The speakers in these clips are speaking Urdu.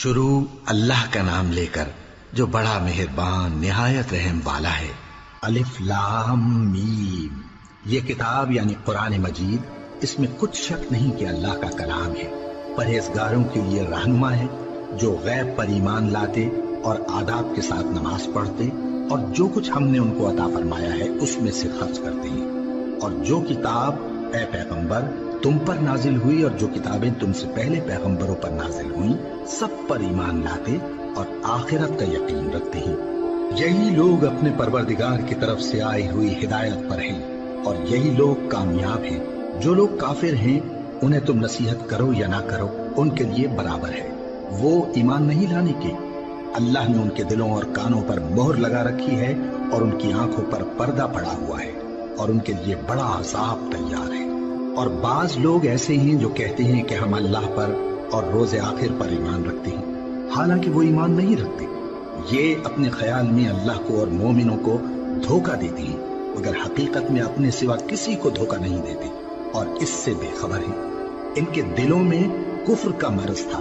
شروع اللہ کا نام لے کر جو بڑا مہربان نہایت رحم والا ہے۔ الف لام میم، یہ کتاب یعنی قرآن مجید، اس میں کچھ شک نہیں کہ اللہ کا کلام ہے، پرہیزگاروں کے لیے رہنما ہے، جو غیب پر ایمان لاتے اور آداب کے ساتھ نماز پڑھتے اور جو کچھ ہم نے ان کو عطا فرمایا ہے اس میں سے خرچ کرتے ہیں، اور جو کتاب اے پیغمبر تم پر نازل ہوئی اور جو کتابیں تم سے پہلے پیغمبروں پر نازل ہوئیں سب پر ایمان لاتے اور آخرت کا یقین رکھتے ہیں۔ یہی لوگ اپنے پروردگار کی طرف سے آئی ہوئی ہدایت پر ہیں اور یہی لوگ کامیاب ہیں۔ جو لوگ کافر ہیں انہیں تم نصیحت کرو یا نہ کرو ان کے لیے برابر ہے، وہ ایمان نہیں لانے کے۔ اللہ نے ان کے دلوں اور کانوں پر مہر لگا رکھی ہے اور ان کی آنکھوں پر پردہ پڑا ہوا ہے اور ان کے لیے بڑا عذاب تیار ہے۔ اور بعض لوگ ایسے ہیں جو کہتے ہیں کہ ہم اللہ پر اور روز آخر پر ایمان رکھتے ہیں، حالانکہ وہ ایمان نہیں رکھتے۔ یہ اپنے خیال میں اللہ کو اور مومنوں کو دھوکہ دیتے ہیں، مگر حقیقت میں اپنے سوا کسی کو دھوکہ نہیں دیتے اور اس سے بے خبر ہیں۔ ان کے دلوں میں کفر کا مرض تھا،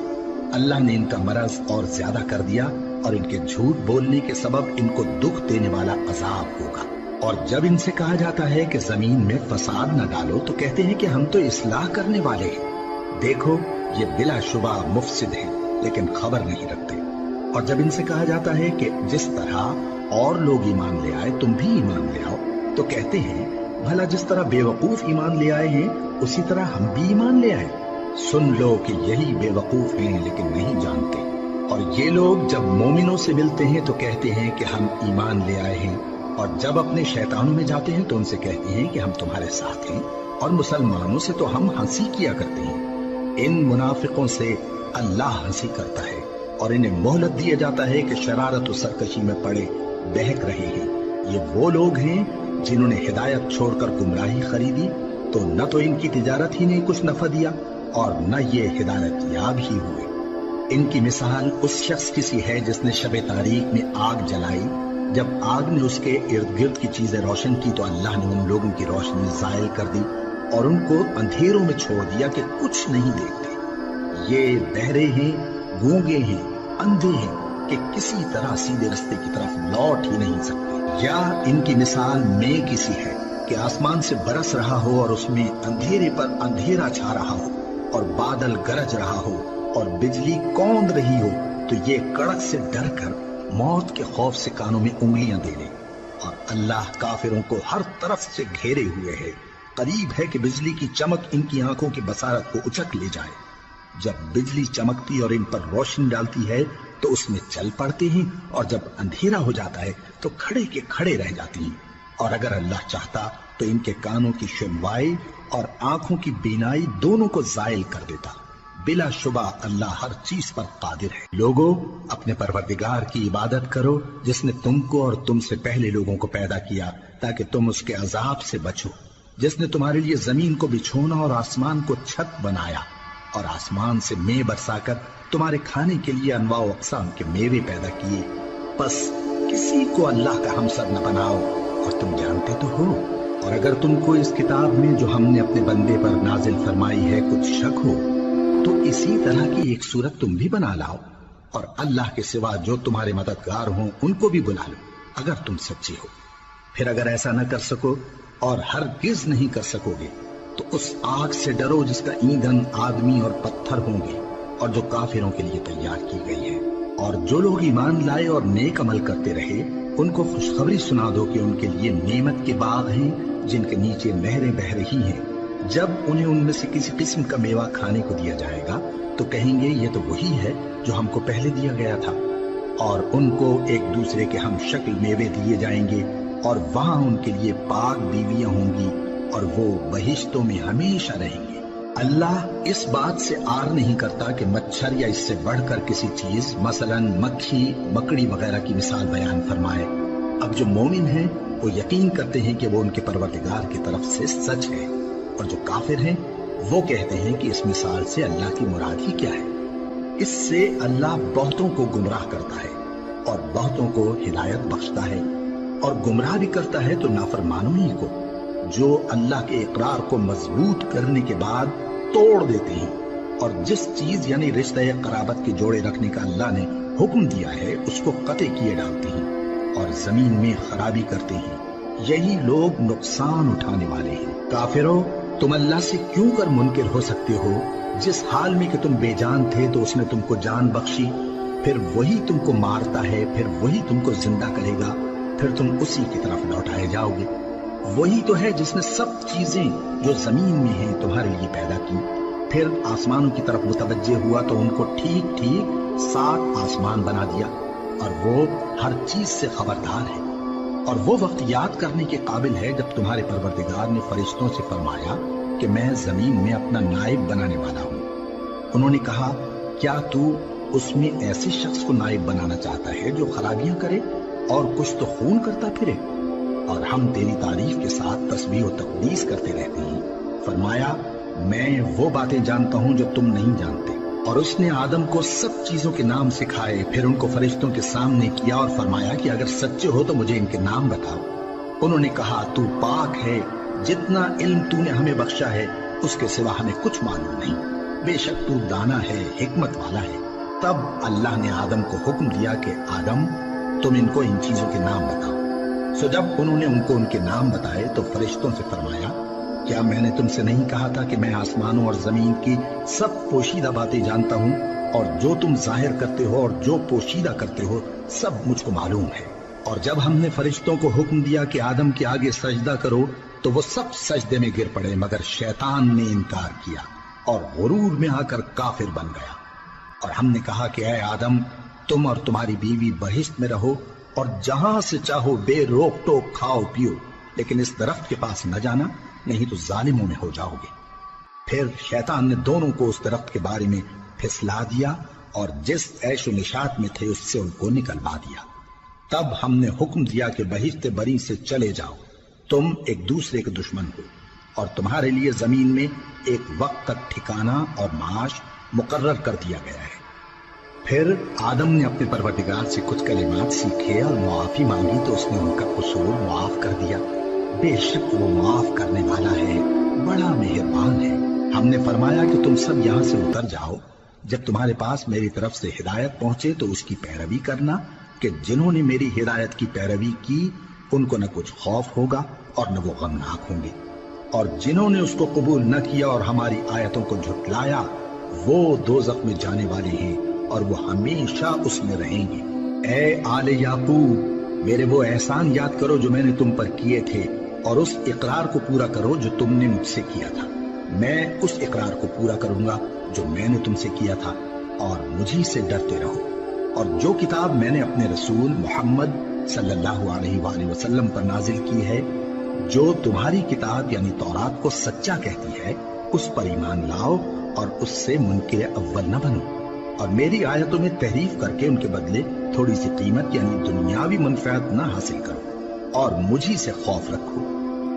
اللہ نے ان کا مرض اور زیادہ کر دیا اور ان کے جھوٹ بولنے کے سبب ان کو دکھ دینے والا عذاب ہوگا۔ اور جب ان سے کہا جاتا ہے کہ زمین میں فساد نہ ڈالو تو کہتے ہیں کہ ہم تو اصلاح کرنے والے ہیں، دیکھو یہ بلا شبہ مفسد ہیں لیکن خبر نہیں رکھتے۔ اور جب ان سے کہا جاتا ہے کہ جس طرح اور لوگ ایمان لے آئے تم بھی ایمان لے آؤ تو کہتے ہیں بھلا جس طرح بے وقوف ایمان لے آئے ہیں اسی طرح ہم بھی ایمان لے آئے۔ سن لو کہ یہی بے وقوف ہیں لیکن نہیں جانتے۔ اور یہ لوگ جب مومنوں سے ملتے ہیں تو کہتے ہیں کہ ہم ایمان لے آئے ہیں، اور جب اپنے شیطانوں میں جاتے ہیں تو ان سے کہتے ہیں کہ ہم تمہارے ساتھ ہیں، اور مسلمانوں سے تو ہم ہنسی کیا کرتے ہیں۔ ان منافقوں سے اللہ ہنسی کرتا ہے اور انہیں مہلت دیا جاتا ہے کہ شرارت و سرکشی میں پڑے بہک رہے ہیں۔ یہ وہ لوگ ہیں جنہوں نے ہدایت چھوڑ کر گمراہی خریدی، تو نہ تو ان کی تجارت ہی نے کچھ نفع دیا اور نہ یہ ہدایت یاب ہی ہوئے۔ ان کی مثال اس شخص کی سی ہے جس نے شب تاریک میں آگ جلائی، جب آگ نے اس کے ارد گرد کی چیزیں روشن کی تو اللہ نے ان لوگوں کی روشنی زائل کر دی اور ان کو اندھیروں میں چھوڑ دیا کہ کچھ نہیں دیکھتے۔ یہ بہرے ہیں، گونگے ہیں، اندھے ہیں کہ کسی طرح سیدھے رستے کی طرف لوٹ ہی نہیں سکتے۔ یا ان کی مثال میں کسی ہے کہ آسمان سے برس رہا ہو اور اس میں اندھیرے پر اندھیرا چھا رہا ہو اور بادل گرج رہا ہو اور بجلی کوند رہی ہو، تو یہ کڑک سے ڈر کر موت کے خوف سے کانوں میں انگلیاں دے لے۔ اور اللہ کافروں کو ہر طرف سے گھیرے ہوئے ہے، قریب ہے کہ بجلی کی چمک ان کی آنکھوں کی بصارت کو اچک لے جائے۔ جب بجلی چمکتی اور ان پر روشنی ڈالتی ہے تو اس میں چل پڑتے ہیں، اور جب اندھیرا ہو جاتا ہے تو کھڑے کے کھڑے رہ جاتے ہیں۔ اور اگر اللہ چاہتا تو ان کے کانوں کی سنوائی اور آنکھوں کی بینائی دونوں کو زائل کر دیتا۔ بلا شبہ اللہ ہر چیز پر قادر ہے۔ لوگو اپنے پروردگار کی عبادت کرو جس نے تم کو اور تم سے پہلے لوگوں کو پیدا کیا تاکہ تم اس کے عذاب سے بچو، جس نے تمہارے لیے زمین کو بچھونا اور آسمان کو چھت بنایا اور آسمان سے مے برسا کر تمہارے کھانے کے لیے انواع و اقسام کے میوے پیدا کیے۔ بس کسی کو اللہ کا ہمسر نہ بناؤ، اور تم جانتے تو ہو۔ اور اگر تم کو اس کتاب میں جو ہم نے اپنے بندے پر نازل فرمائی ہے کچھ شک ہو تو اسی طرح کی ایک صورت تم بھی بنا لاؤ، اور اللہ کے سوا جو تمہارے مددگار ہوں ان کو بھی بلا لو اگر تم سچے ہو۔ پھر اگر ایسا نہ کر سکو اور ہرگز نہیں کر سکو گے تو اس آگ سے ڈرو جس کا ایندھن آدمی اور پتھر ہوں گے اور جو کافروں کے لیے تیار کی گئی ہے۔ اور جو لوگ ایمان لائے اور نیک عمل کرتے رہے ان کو خوشخبری سنا دو کہ ان کے لیے نعمت کے باغ ہیں جن کے نیچے نہریں بہہ رہی ہیں۔ جب انہیں ان میں سے کسی قسم کا میوہ کھانے کو دیا جائے گا تو کہیں گے یہ تو وہی ہے جو ہم کو پہلے دیا گیا تھا، اور ان کو ایک دوسرے کے ہم شکل میوے دیے جائیں گے، اور وہاں ان کے لیے پاک بیویاں ہوں گی اور وہ بہشتوں میں ہمیشہ رہیں گے۔ اللہ اس بات سے آر نہیں کرتا کہ مچھر یا اس سے بڑھ کر کسی چیز مثلا مکھی مکڑی وغیرہ کی مثال بیان فرمائے۔ اب جو مومن ہیں وہ یقین کرتے ہیں کہ وہ ان کے پروردگار کی طرف سے سچ ہے، اور جو کافر ہیں وہ کہتے ہیں کہ اس مثال سے اللہ کی مراد ہی کیا ہے۔ اس سے اللہ بہتوں کو گمراہ کرتا ہے اور بہتوں کو ہدایت بخشتا ہے، اور گمراہ بھی کرتا ہے تو نافرمانوں ہی کو، جو اللہ کے اقرار کو مضبوط کرنے کے بعد توڑ دیتے ہیں اور جس چیز یعنی رشتہ قرابت کے جوڑے رکھنے کا اللہ نے حکم دیا ہے اس کو قطع کیے ڈالتے ہیں اور زمین میں خرابی کرتے ہیں، یہی لوگ نقصان اٹھانے والے ہیں۔ کافرو، تم اللہ سے کیوں کر منکر ہو سکتے ہو؟ جس حال میں کہ تم بے جان تھے تو اس نے تم کو جان بخشی، پھر وہی تم کو مارتا ہے، پھر وہی تم کو زندہ کرے گا، پھر تم اسی کی طرف لوٹائے جاؤ گے۔ وہی تو ہے جس نے سب چیزیں جو زمین میں ہیں تمہارے لیے پیدا کی، پھر آسمانوں کی طرف متوجہ ہوا تو ان کو ٹھیک ٹھیک 7 آسمان بنا دیا، اور وہ ہر چیز سے خبردار ہے۔ اور وہ وقت یاد کرنے کے قابل ہے جب تمہارے پروردگار نے فرشتوں سے فرمایا کہ میں زمین میں اپنا نائب بنانے والا ہوں۔ انہوں نے کہا، کیا تو اس میں ایسے شخص کو نائب بنانا چاہتا ہے جو خرابیاں کرے اور کچھ تو خون کرتا پھرے؟ اور ہم تیری تعریف کے ساتھ تسبیح و تقدیس کرتے رہتے ہیں۔ فرمایا، میں وہ باتیں جانتا ہوں جو تم نہیں جانتے۔ اور اس نے آدم کو سب چیزوں کے نام سکھائے، پھر ان کو فرشتوں کے سامنے کیا اور فرمایا کہ اگر سچے ہو تو مجھے ان کے نام بتاؤ۔ انہوں نے کہا، تو پاک ہے، جتنا علم تو نے ہمیں بخشا ہے اس کے سوا ہمیں کچھ معلوم نہیں، بے شک تو دانا ہے، حکمت والا ہے۔ تب اللہ نے آدم کو حکم دیا کہ آدم، تم ان کو ان چیزوں کے نام بتاؤ۔ سو جب انہوں نے ان کو ان کے نام بتائے تو فرشتوں سے فرمایا، کیا میں نے تم سے نہیں کہا تھا کہ میں آسمانوں اور زمین کی سب پوشیدہ باتیں جانتا ہوں، اور جو تم ظاہر کرتے ہو اور جو پوشیدہ کرتے ہو سب مجھ کو معلوم ہے۔ اور جب ہم نے فرشتوں کو حکم دیا کہ آدم کے آگے سجدہ کرو تو وہ سب سجدے میں گر پڑے، مگر شیطان نے انکار کیا اور غرور میں آ کر کافر بن گیا۔ اور ہم نے کہا کہ اے آدم، تم اور تمہاری بیوی بہشت میں رہو اور جہاں سے چاہو بے روک ٹوک کھاؤ پیو، لیکن اس درخت کے پاس نہ جانا، نہیں تو ظالموں میں ہو جاؤ گے۔ پھر شیطان نے دونوں کو اس درخت کے بارے میں پھسلا دیا اور جس عیش و نشاط میں تھے اس سے ان کو نکلوا دیا۔ تب ہم نے حکم دیا کہ بہشت بری سے چلے جاؤ، تم ایک دوسرے کے دشمن ہو، اور تمہارے لیے زمین میں ایک وقت تک ٹھکانہ اور معاش مقرر کر دیا گیا ہے۔ پھر آدم نے اپنے پروردگار سے کچھ کلمات سیکھے اور معافی مانگی تو اس نے ان کا قصور معاف کر دیا۔ بے شک وہ معاف کرنے والا ہے، بڑا مہربان ہے۔ ہم نے فرمایا کہ تم سب یہاں سے اتر جاؤ، جب تمہارے پاس میری طرف سے ہدایت پہنچے تو اس کی پیروی کرنا، کہ جنہوں نے میری ہدایت کی پیروی کی ان کو نہ کچھ خوف ہوگا اور نہ وہ غمناک ہوں گے، اور جنہوں نے اس کو قبول نہ کیا اور ہماری آیتوں کو جھٹلایا وہ دوزخ میں جانے والے ہیں اور وہ ہمیشہ اس میں رہیں گے۔ اے آل یعقوب، میرے وہ احسان یاد کرو جو میں نے تم پر کیے تھے، اور اس اقرار کو پورا کرو جو تم نے مجھ سے کیا تھا۔ میں اس اقرار کو پورا کروں گا جو میں نے تم سے کیا تھا، اور مجھی سے ڈرتے رہو۔ اور جو کتاب میں نے اپنے رسول محمد صلی اللہ علیہ وآلہ وسلم پر نازل کی ہے، جو تمہاری کتاب یعنی تورات کو سچا کہتی ہے، اس پر ایمان لاؤ اور اس سے منکر اول نہ بنو، اور میری آیتوں میں تحریف کر کے ان کے بدلے تھوڑی سی قیمت یعنی دنیاوی منفعت نہ حاصل کرو، اور مجھی سے خوف رکھو،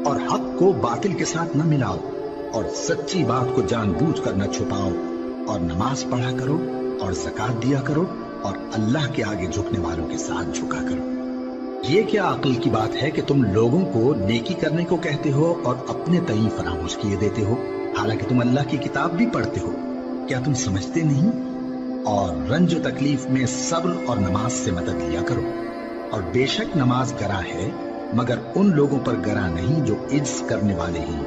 اور حق کو باطل کے ساتھ نہ ملاؤ، اور سچی بات کو جان بوجھ کر نہ چھپاؤ، اور نماز پڑھا کرو اور زکوٰۃ دیا کرو، اور اللہ کے آگے جھکنے والوں کے ساتھ جھکا کرو۔ یہ کیا عقل کی بات ہے کہ تم لوگوں کو نیکی کرنے کو کہتے ہو اور اپنے تئیں فراموش کیے دیتے ہو، حالانکہ تم اللہ کی کتاب بھی پڑھتے ہو؟ کیا تم سمجھتے نہیں؟ اور رنج و تکلیف میں صبر اور نماز سے مدد لیا کرو، اور بے شک نماز گراں ہے، مگر ان لوگوں پر گراں نہیں جو عجز کرنے والے ہیں،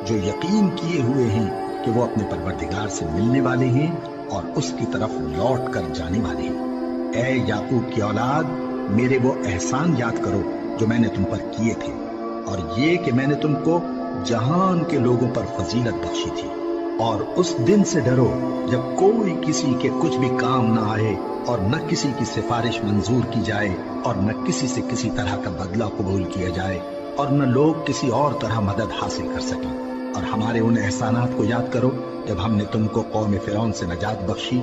جو یقین کیے ہوئے ہیں کہ وہ اپنے پروردگار سے ملنے والے ہیں اور اس کی طرف لوٹ کر جانے والے ہیں۔ اے یعقوب کی اولاد، میرے وہ احسان یاد کرو جو میں نے تم پر کیے تھے، اور یہ کہ میں نے تم کو جہان کے لوگوں پر فضیلت بخشی تھی۔ اور اس دن سے ڈرو جب کوئی کسی کے کچھ بھی کام نہ آئے، اور نہ کسی کی سفارش منظور کی جائے، اور نہ کسی سے کسی طرح کا بدلہ قبول کیا جائے، اور نہ لوگ کسی اور طرح مدد حاصل کر سکیں۔ اور ہمارے ان احسانات کو یاد کرو جب ہم نے تم کو قوم فرعون سے نجات بخشی۔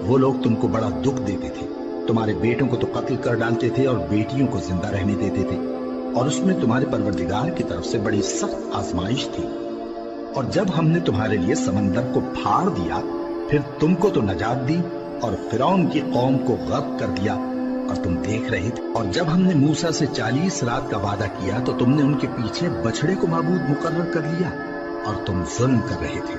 وہ لوگ تم کو بڑا دکھ دیتے تھے، تمہارے بیٹوں کو تو قتل کر ڈالتے تھے اور بیٹیوں کو زندہ رہنے دیتے تھے، اور اس میں تمہارے پروردگار کی طرف سے بڑی سخت آزمائش تھی۔ اور جب ہم نے تمہارے لیے سمندر کو پھاڑ دیا، پھر تم کو تو نجات دی اور فرعون کی قوم کو غرق کر دیا، اور تم دیکھ رہے تھے۔ اور جب ہم نے موسیٰ سے 40 رات کا وعدہ کیا تو تم نے ان کے پیچھے بچڑے کو معبود مقرر کر لیا، اور تم ظلم کر رہے تھے۔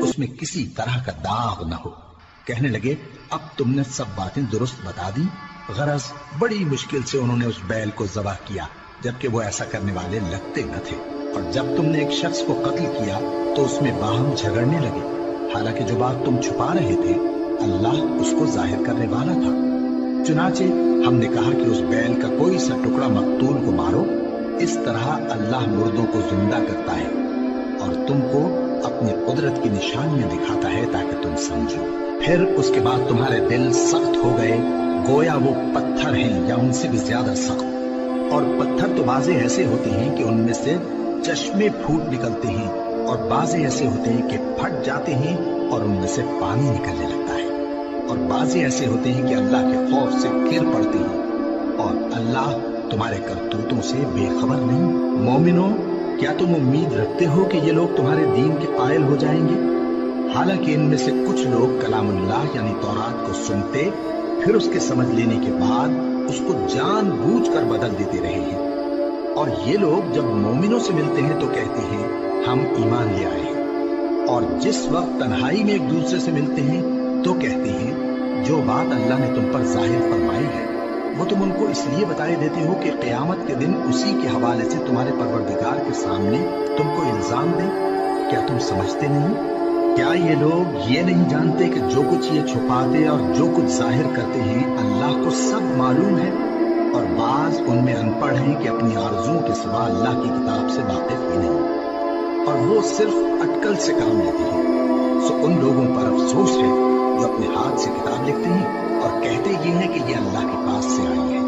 اس میں کسی طرح کا داغ نہ ہو۔ کہنے لگے اب تم نے سب باتیں درست بتا دی۔ غرض بڑی مشکل سے انہوں نے اس بیل کو ذبح کیا، جبکہ وہ ایسا کرنے والے لگتے نہ تھے، اور جب تم نے ایک شخص کو قتل کیا تو اس میں باہم جھگڑنے لگے، حالانکہ جو بات تم چھپا رہے تھے اللہ اس کو ظاہر کرنے والا تھا۔ چنانچہ ہم نے کہا کہ اس بیل کا کوئی سا ٹکڑا مقتول کو مارو، اس طرح اللہ مردوں کو زندہ کرتا ہے اور تم کو اپنی قدرت کی نشانیاں دکھاتا ہے تاکہ تم سمجھو۔ پھر اس کے بعد تمہارے دل سخت ہو گئے، گویا وہ پتھر ہیں یا ان سے بھی زیادہ سخت، اور پتھر تو بعضے ایسے ہوتے ہیں کہ ان میں سے چشمے پھوٹ نکلتے ہیں، اور بعضے ایسے ہوتے ہیں کہ پھٹ جاتے ہیں اور ان میں سے پانی نکلنے لگتا ہے، اور بعضے ایسے ہوتے ہیں کہ اللہ کے خوف سے گر پڑتے ہیں، اور اللہ تمہارے کرتوتوں سے بے خبر نہیں۔ مومنو، کیا تم امید رکھتے ہو کہ یہ لوگ تمہارے دین کے قائل ہو جائیں گے؟ حالانکہ ان میں سے کچھ لوگ کلام اللہ یعنی تورات کو سنتے، پھر اس کے سمجھ لینے کے بعد اس کو جان بوجھ کر بدل دیتے رہے ہیں، اور یہ لوگ جب مومنوں سے ملتے ہیں تو کہتے ہیں ہم ایمان لے آئے ہیں، اور جس وقت تنہائی میں ایک دوسرے سے ملتے ہیں تو کہتے ہیں جو بات اللہ نے تم پر ظاہر فرمائی ہے وہ تم ان کو اس لیے بتائے دیتے ہو کہ قیامت کے دن اسی کے حوالے سے تمہارے پروردگار کے سامنے تم کو الزام دیں۔ کیا تم سمجھتے نہیں؟ کیا یہ لوگ یہ نہیں جانتے کہ جو کچھ یہ چھپاتے اور جو کچھ ظاہر کرتے ہیں اللہ کو سب معلوم ہے؟ اور بعض ان میں ان پڑھ ہیں کہ اپنی آرزوؤں کے سوا اللہ کی کتاب سے واقف ہی نہیں، اور وہ صرف اٹکل سے کام لیتے ہیں۔ سو ان لوگوں پر افسوس ہے جو اپنے ہاتھ سے کتاب لکھتے ہیں اور کہتے یہ ہیں کہ یہ اللہ کے پاس سے آئی ہے،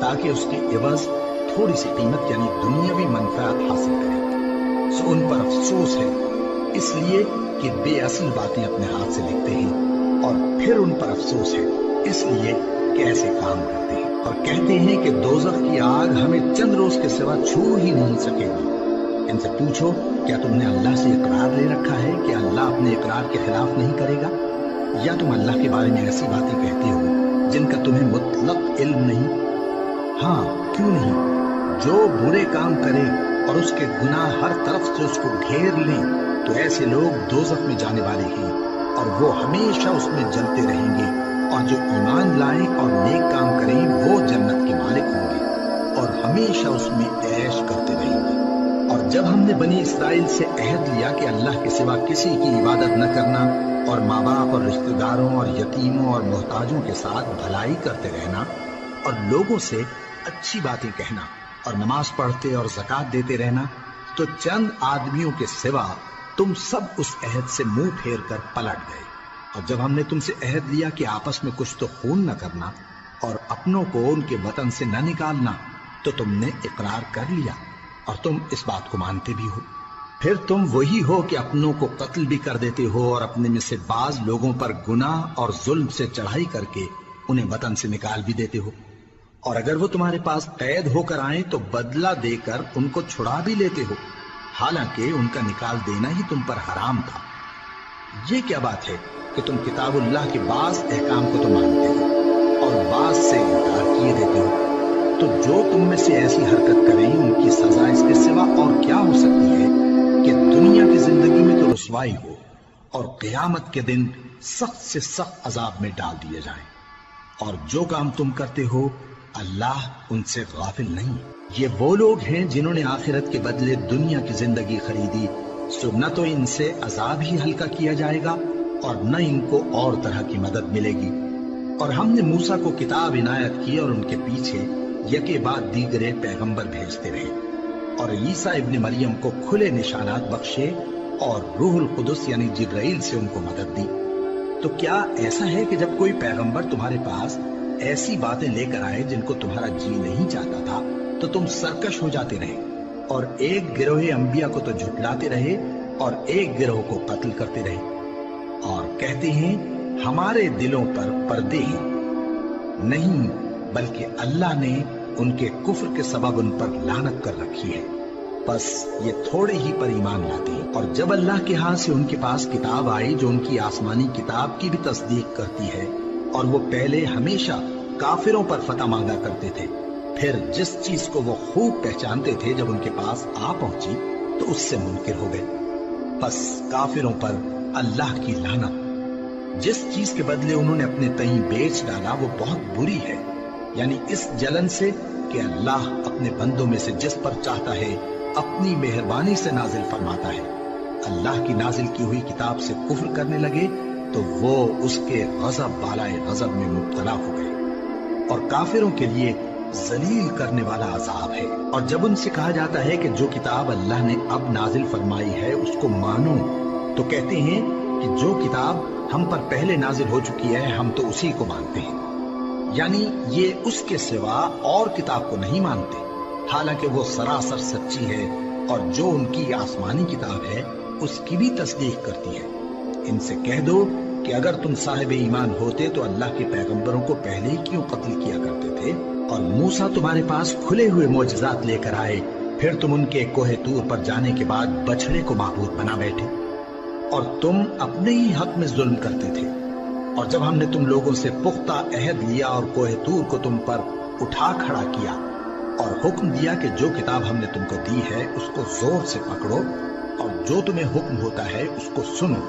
تاکہ اس کے عوض تھوڑی سی قیمت یعنی دنیاوی منفعت حاصل کرے۔ سو ان پر افسوس ہے اس لیے کہ بے اصل باتیں اپنے ہاتھ سے لکھتے ہیں، اور پھر ان پر افسوس ہے اس لیے کہ ایسے کام کرتے ہیں، اور کہتے ہیں کہ دوزخ کی آگ ہمیں چند روز کے سوا چھو ہی نہیں سکے گی۔ ان سے پوچھو کیا تم نے اللہ سے اقرار لے رکھا ہے کہ اللہ اپنے اقرار کے خلاف نہیں کرے گا، یا تم اللہ کے بارے میں ایسی باتیں کہتے ہو جن کا تمہیں مطلق علم نہیں؟ ہاں کیوں نہیں، جو برے کام کرے اور اس کے گناہ ہر طرف سے اس کو گھیر لیں تو ایسے لوگ دوزخ میں جانے والے ہیں، اور وہ ہمیشہ اس میں جلتے رہیں گے، اور جو ایمان لائیں اور نیک کام کریں وہ جنت کے مالک ہوں گے اور ہمیشہ اس میں عیش کرتے رہیں گے۔ اور جب ہم نے بنی اسرائیل سے عہد لیا کہ اللہ کے سوا کسی کی عبادت نہ کرنا، اور ماں باپ اور رشتہ داروں اور یتیموں اور محتاجوں کے ساتھ بھلائی کرتے رہنا، اور لوگوں سے اچھی باتیں کہنا، اور نماز پڑھتے اور زکوٰۃ دیتے رہنا، تو چند آدمیوں کے سوا تم سب اس عہد سے منہ پھیر کر پلٹ گئے۔ اور جب ہم نے تم سے عہد لیا کہ آپس میں کچھ تو خون نہ کرنا اور اپنوں کو ان کے وطن سے نہ نکالنا، تو تم نے اقرار کر لیا اور تم اس بات کو مانتے بھی ہو۔ پھر تم وہی ہو کہ اپنوں کو قتل بھی کر دیتے ہو، اور اپنے میں سے بعض لوگوں پر گناہ اور ظلم سے چڑھائی کر کے انہیں وطن سے نکال بھی دیتے ہو، اور اگر وہ تمہارے پاس قید ہو کر آئیں تو بدلہ دے کر ان کو چھڑا بھی لیتے ہو، حالانکہ ان کا نکال دینا ہی تم پر حرام تھا۔ یہ کیا بات ہے کہ تم کتاب اللہ کے بعض احکام کو تو مانتے ہو اور بعض سے انکار کیے دیتے ہو؟ تو جو تم میں سے ایسی حرکت کریں ان کی سزا اس کے سوا اور کیا ہو سکتی ہے کہ دنیا کی زندگی میں تو رسوائی ہو اور قیامت کے دن سخت سے سخت عذاب میں ڈال دیے جائیں۔ اور جو کام تم کرتے ہو اللہ ان سے غافل نہیں۔ یہ وہ لوگ ہیں جنہوں نے آخرت کے بدلے دنیا کی زندگی خریدی، سو نہ تو ان سے عذاب ہی ہلکا کیا جائے گا اور نہ ان کو اور طرح کی مدد ملے گی۔ اور ہم نے موسیٰ کو کتاب عنایت کی اور ان کے پیچھے یکے بعد دیگرے پیغمبر بھیجتے رہے، اور عیسیٰ ابن مریم کو کھلے نشانات بخشے اور روح القدس یعنی جبرائیل سے ان کو مدد دی۔ تو کیا ایسا ہے کہ جب کوئی پیغمبر تمہارے پاس ایسی باتیں لے کر آئے جن کو تمہارا جی نہیں چاہتا تھا تو تم سرکش ہو جاتے رہے، اور ایک گروہ انبیاء کو تو جھٹلاتے رہے اور ایک گروہ کو قتل کرتے رہے، اور کہتے ہیں ہمارے دلوں پر پردے ہیں؟ نہیں، بلکہ اللہ نے ان کے کفر کے سبب ان پر لعنت کر رکھی ہے، بس یہ تھوڑے ہی پر ایمان لاتے ہیں۔ اور جب اللہ کے ہاں سے ان کے پاس کتاب آئی جو ان کی آسمانی کتاب کی بھی تصدیق کرتی ہے، اور وہ پہلے ہمیشہ کافروں پر فتح مانگا کرتے تھے، پھر جس چیز کو وہ خوب پہچانتے تھے جب ان کے پاس آ پہنچی تو اس سے منکر ہو گئے، بس کافروں پر اللہ کی لعنت! جس چیز کے بدلے انہوں نے اپنے تئیں بیچ ڈالا وہ بہت بری ہے، یعنی اس جلن سے کہ اللہ اپنے بندوں میں سے جس پر چاہتا ہے اپنی مہربانی سے نازل فرماتا ہے۔ اللہ کی نازل کی ہوئی کتاب سے کفر کرنے لگے تو وہ اس کے غضب بالائے غضب میں مبتلا ہو گئے، اور کافروں کے لیے ذلیل کرنے والا عذاب ہے۔ اور جب ان سے کہا جاتا ہے کہ جو کتاب اللہ نے اب نازل فرمائی ہے اس کو مانو، تو کہتے ہیں کہ جو کتاب ہم پر پہلے نازل ہو چکی ہے ہم تو اسی کو مانتے ہیں، یعنی یہ اس کے سوا اور کتاب کو نہیں مانتے، حالانکہ وہ سراسر سچی ہے، اور جو ان کی آسمانی کتاب ہے اس کی بھی تصدیق کرتی ہے۔ ان سے کہہ دو کہ اگر تم صاحب ایمان ہوتے تو اللہ کے پیغمبروں کو پہلے ہی کیوں قتل کیا کرتے تھے؟ اور موسیٰ تمہارے پاس کھلے ہوئے معجزات لے کر آئے، پھر تم ان کے کوہ طور پر جانے کے بعد بچڑے کو معبود بنا بیٹھے، اور تم اپنے ہی حق میں ظلم کرتے تھے۔ اور جب ہم نے تم لوگوں سے پختہ عہد لیا اور کوہ طور کو تم پر اٹھا کھڑا کیا اور حکم دیا کہ جو کتاب ہم نے تم کو دی ہے اس کو زور سے پکڑو اور جو تمہیں حکم ہوتا ہے اس کو سنو،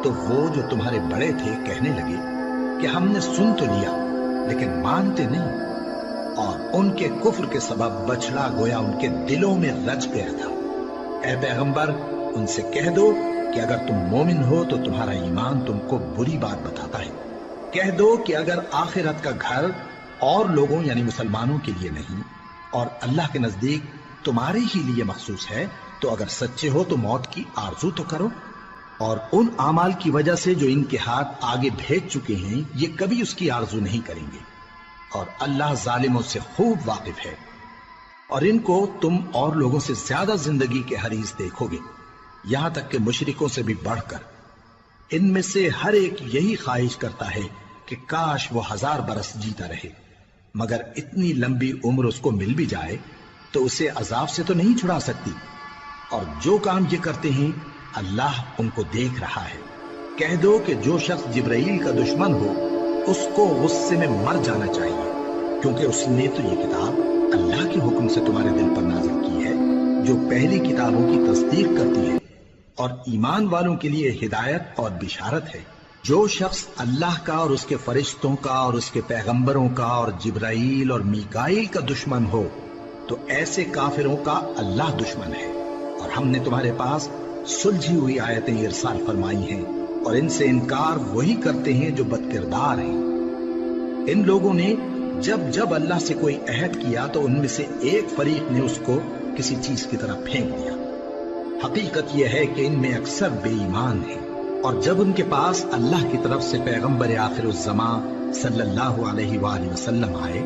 تو وہ جو تمہارے بڑے تھے کہنے لگے کہ ہم نے سن تو لیا لیکن مانتے نہیں، اور ان کے کفر کے سبب بچڑا گویا ان کے دلوں میں رچ گیا تھا۔ اے پیغمبر ان سے کہہ دو کہ اگر تم مومن ہو تو تمہارا ایمان تم کو بری بات بتاتا ہے۔ کہہ دو کہ اگر آخرت کا گھر اور لوگوں یعنی مسلمانوں کے لیے نہیں اور اللہ کے نزدیک تمہارے ہی لیے مخصوص ہے تو اگر سچے ہو تو موت کی آرزو تو کرو، اور ان اعمال کی وجہ سے جو ان کے ہاتھ آگے بھیج چکے ہیں یہ کبھی اس کی آرزو نہیں کریں گے، اور اللہ ظالموں سے خوب واقف ہے۔ اور ان کو تم اور لوگوں سے زیادہ زندگی کے حریص دیکھو گے، یہاں تک کہ مشرکوں سے بھی بڑھ کر۔ ان میں سے ہر ایک یہی خواہش کرتا ہے کہ کاش وہ 1000 برس جیتا رہے، مگر اتنی لمبی عمر اس کو مل بھی جائے تو اسے عذاب سے تو نہیں چھڑا سکتی۔ اور جو کام یہ کرتے ہیں اللہ ان کو دیکھ رہا ہے۔ کہہ دو کہ جو شخص جبرائیل کا دشمن ہو اس کو غصے میں مر جانا چاہیے، کیونکہ اس نے تو یہ کتاب اللہ کے حکم سے تمہارے دل پر نازل کی ہے جو پہلی کتابوں کی تصدیق کرتی ہے اور ایمان والوں کے لیے ہدایت اور بشارت ہے۔ جو شخص اللہ کا اور اس کے فرشتوں کا اور اس کے پیغمبروں کا اور جبرائیل اور میکائیل کا دشمن ہو تو ایسے کافروں کا اللہ دشمن ہے۔ اور ہم نے تمہارے پاس سلجھی ہوئی آیتیں ارسال فرمائی ہیں، اور ان سے انکار وہی کرتے ہیں جو بد کردار ہیں۔ ان لوگوں نے جب اللہ سے کوئی عہد کیا تو ان میں سے ایک فریق نے اس کو کسی چیز کی طرح پھینک دیا۔ حقیقت یہ ہے کہ ان میں اکثر بے ایمان ہیں، اور جب ان کے پاس اللہ کی طرف سے پیغمبر آخر الزمان صلی اللہ علیہ وآلہ وسلم آئے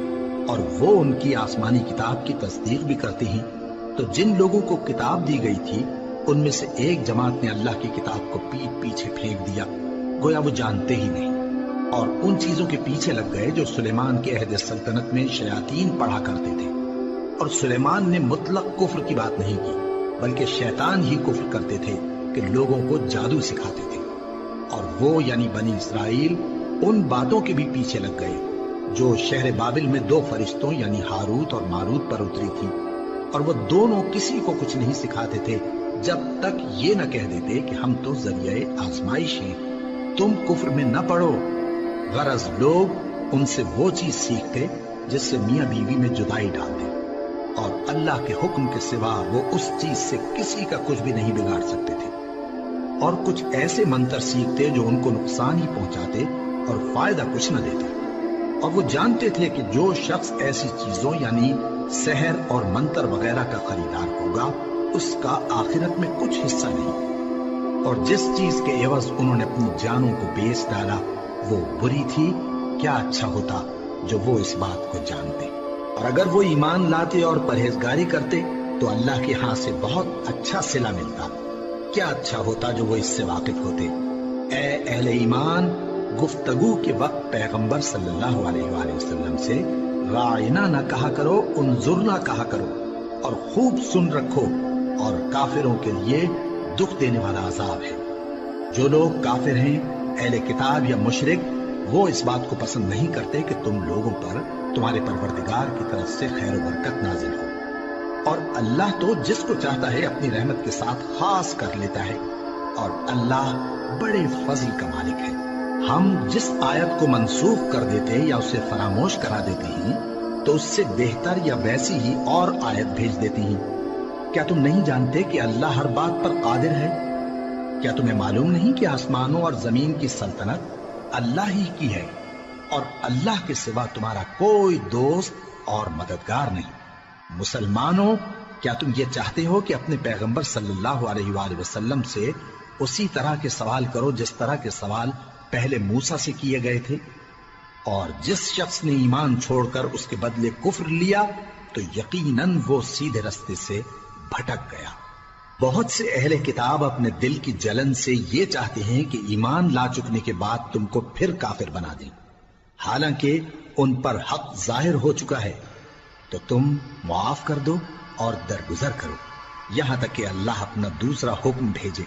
اور وہ ان کی آسمانی کتاب کی تصدیق بھی کرتے ہیں، تو جن لوگوں کو کتاب دی گئی تھی ان میں سے ایک جماعت نے اللہ کی کتاب کو پیٹ پیچھے پھینک دیا، گویا وہ جانتے ہی نہیں، اور ان چیزوں کے پیچھے لگ گئے جو سلیمان کے عہد سلطنت میں شیاطین پڑھا کرتے تھے۔ اور سلیمان نے مطلق کفر کی بات نہیں کی، بلکہ شیطان ہی کفر کرتے تھے کہ لوگوں کو جادو سکھاتے تھے، اور وہ یعنی بنی اسرائیل ان باتوں کے بھی پیچھے لگ گئے جو شہر بابل میں 2 فرشتوں یعنی ہاروت اور ماروت پر اتری تھی، اور وہ دونوں کسی کو کچھ نہیں سکھاتے تھے جب تک یہ نہ کہہ دیتے کہ ہم تو ذریعہ آزمائش ہیں، تم کفر میں نہ پڑو۔ غرض لوگ ان سے وہ چیز سیکھتے جس سے میاں بیوی میں جدائی ڈال دے، اور اللہ کے حکم کے سوا وہ اس چیز سے کسی کا کچھ بھی نہیں بگاڑ سکتے تھے، اور کچھ ایسے منتر سیکھتے جو ان کو نقصان ہی پہنچاتے اور فائدہ کچھ نہ دیتے۔ اور وہ جانتے تھے کہ جو شخص ایسی چیزوں یعنی سحر اور منتر وغیرہ کا خریدار ہوگا اس کا آخرت میں کچھ حصہ نہیں، اور جس چیز کے عوض انہوں نے اپنی جانوں کو بیچ ڈالا وہ بری تھی۔ کیا اچھا ہوتا جو وہ اس بات کو جانتے، اور اگر وہ ایمان لاتے اور پرہیزگاری کرتے تو اللہ کے ہاں سے بہت اچھا صلہ ملتا۔ کیا اچھا ہوتا جو وہ اس سے واقف ہوتے۔ اے اہل ایمان، گفتگو کے وقت پیغمبر صلی اللہ علیہ وآلہ وسلم سے رائنا نہ کہا کرو، انظرنا کہا کرو، اور خوب سن رکھو، اور کافروں کے لیے دکھ دینے والا عذاب ہے۔ جو لوگ کافر ہیں، اہل کتاب یا مشرک، وہ اس بات کو پسند نہیں کرتے کہ تم لوگوں پر تمہارے پروردگار کی طرف سے خیر و برکت نازل ہو، اور اللہ تو جس کو چاہتا ہے اپنی رحمت کے ساتھ خاص کر لیتا ہے، اور اللہ بڑے فضل کا مالک ہے۔ ہم جس آیت کو منسوخ کر دیتے یا اسے فراموش کرا دیتے ہیں تو اس سے بہتر یا ویسی ہی اور آیت بھیج دیتی ہیں۔ کیا تم نہیں جانتے کہ اللہ ہر بات پر قادر ہے؟ کیا تمہیں معلوم نہیں کہ آسمانوں اور زمین کی سلطنت اللہ ہی کی ہے اور اللہ کے سوا تمہارا کوئی دوست اور مددگار نہیں؟ مسلمانوں، کیا تم یہ چاہتے ہو کہ اپنے پیغمبر صلی اللہ علیہ وآلہ وسلم سے اسی طرح کے سوال کرو جس طرح کے سوال پہلے موسیٰ سے کیے گئے تھے؟ اور جس شخص نے ایمان چھوڑ کر اس کے بدلے کفر لیا تو یقیناً وہ سیدھے رستے سے بھٹک گیا۔ بہت سے اہل کتاب اپنے دل کی جلن سے یہ چاہتے ہیں کہ ایمان لا چکنے کے بعد تم کو پھر کافر بنا دیں، حالانکہ ان پر حق ظاہر ہو چکا ہے۔ تو تم معاف کر دو اور درگزر کرو یہاں تک کہ اللہ اپنا دوسرا حکم بھیجے۔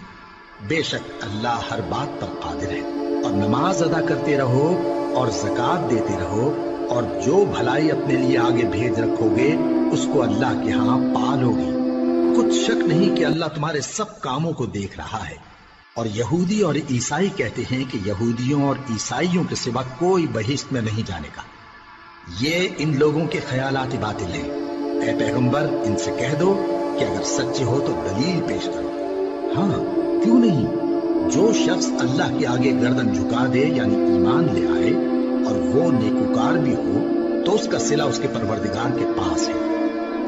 بے شک اللہ ہر بات پر قادر ہے۔ اور نماز ادا کرتے رہو اور زکوٰۃ دیتے رہو، اور جو بھلائی اپنے لیے آگے بھیج رکھو گے اس کو اللہ کے ہاں پالو گے۔ کچھ شک نہیں کہ اللہ تمہارے سب کاموں کو دیکھ رہا ہے۔ اور یہودی اور عیسائی کہتے ہیں کہ یہودیوں اور عیسائیوں کے سوا کوئی بہشت میں نہیں جانے کا۔ یہ ان لوگوں کے خیالات باطل ہیں۔ اے پیغمبر، ان سے کہہ دو کہ اگر سچے ہو تو دلیل پیش کرو۔ ہاں، کیوں نہیں؟ جو شخص اللہ کے آگے گردن جھکا دے یعنی ایمان لے آئے اور وہ نیکوکار بھی ہو تو اس کا صلہ اس کے پروردگار کے پاس ہے۔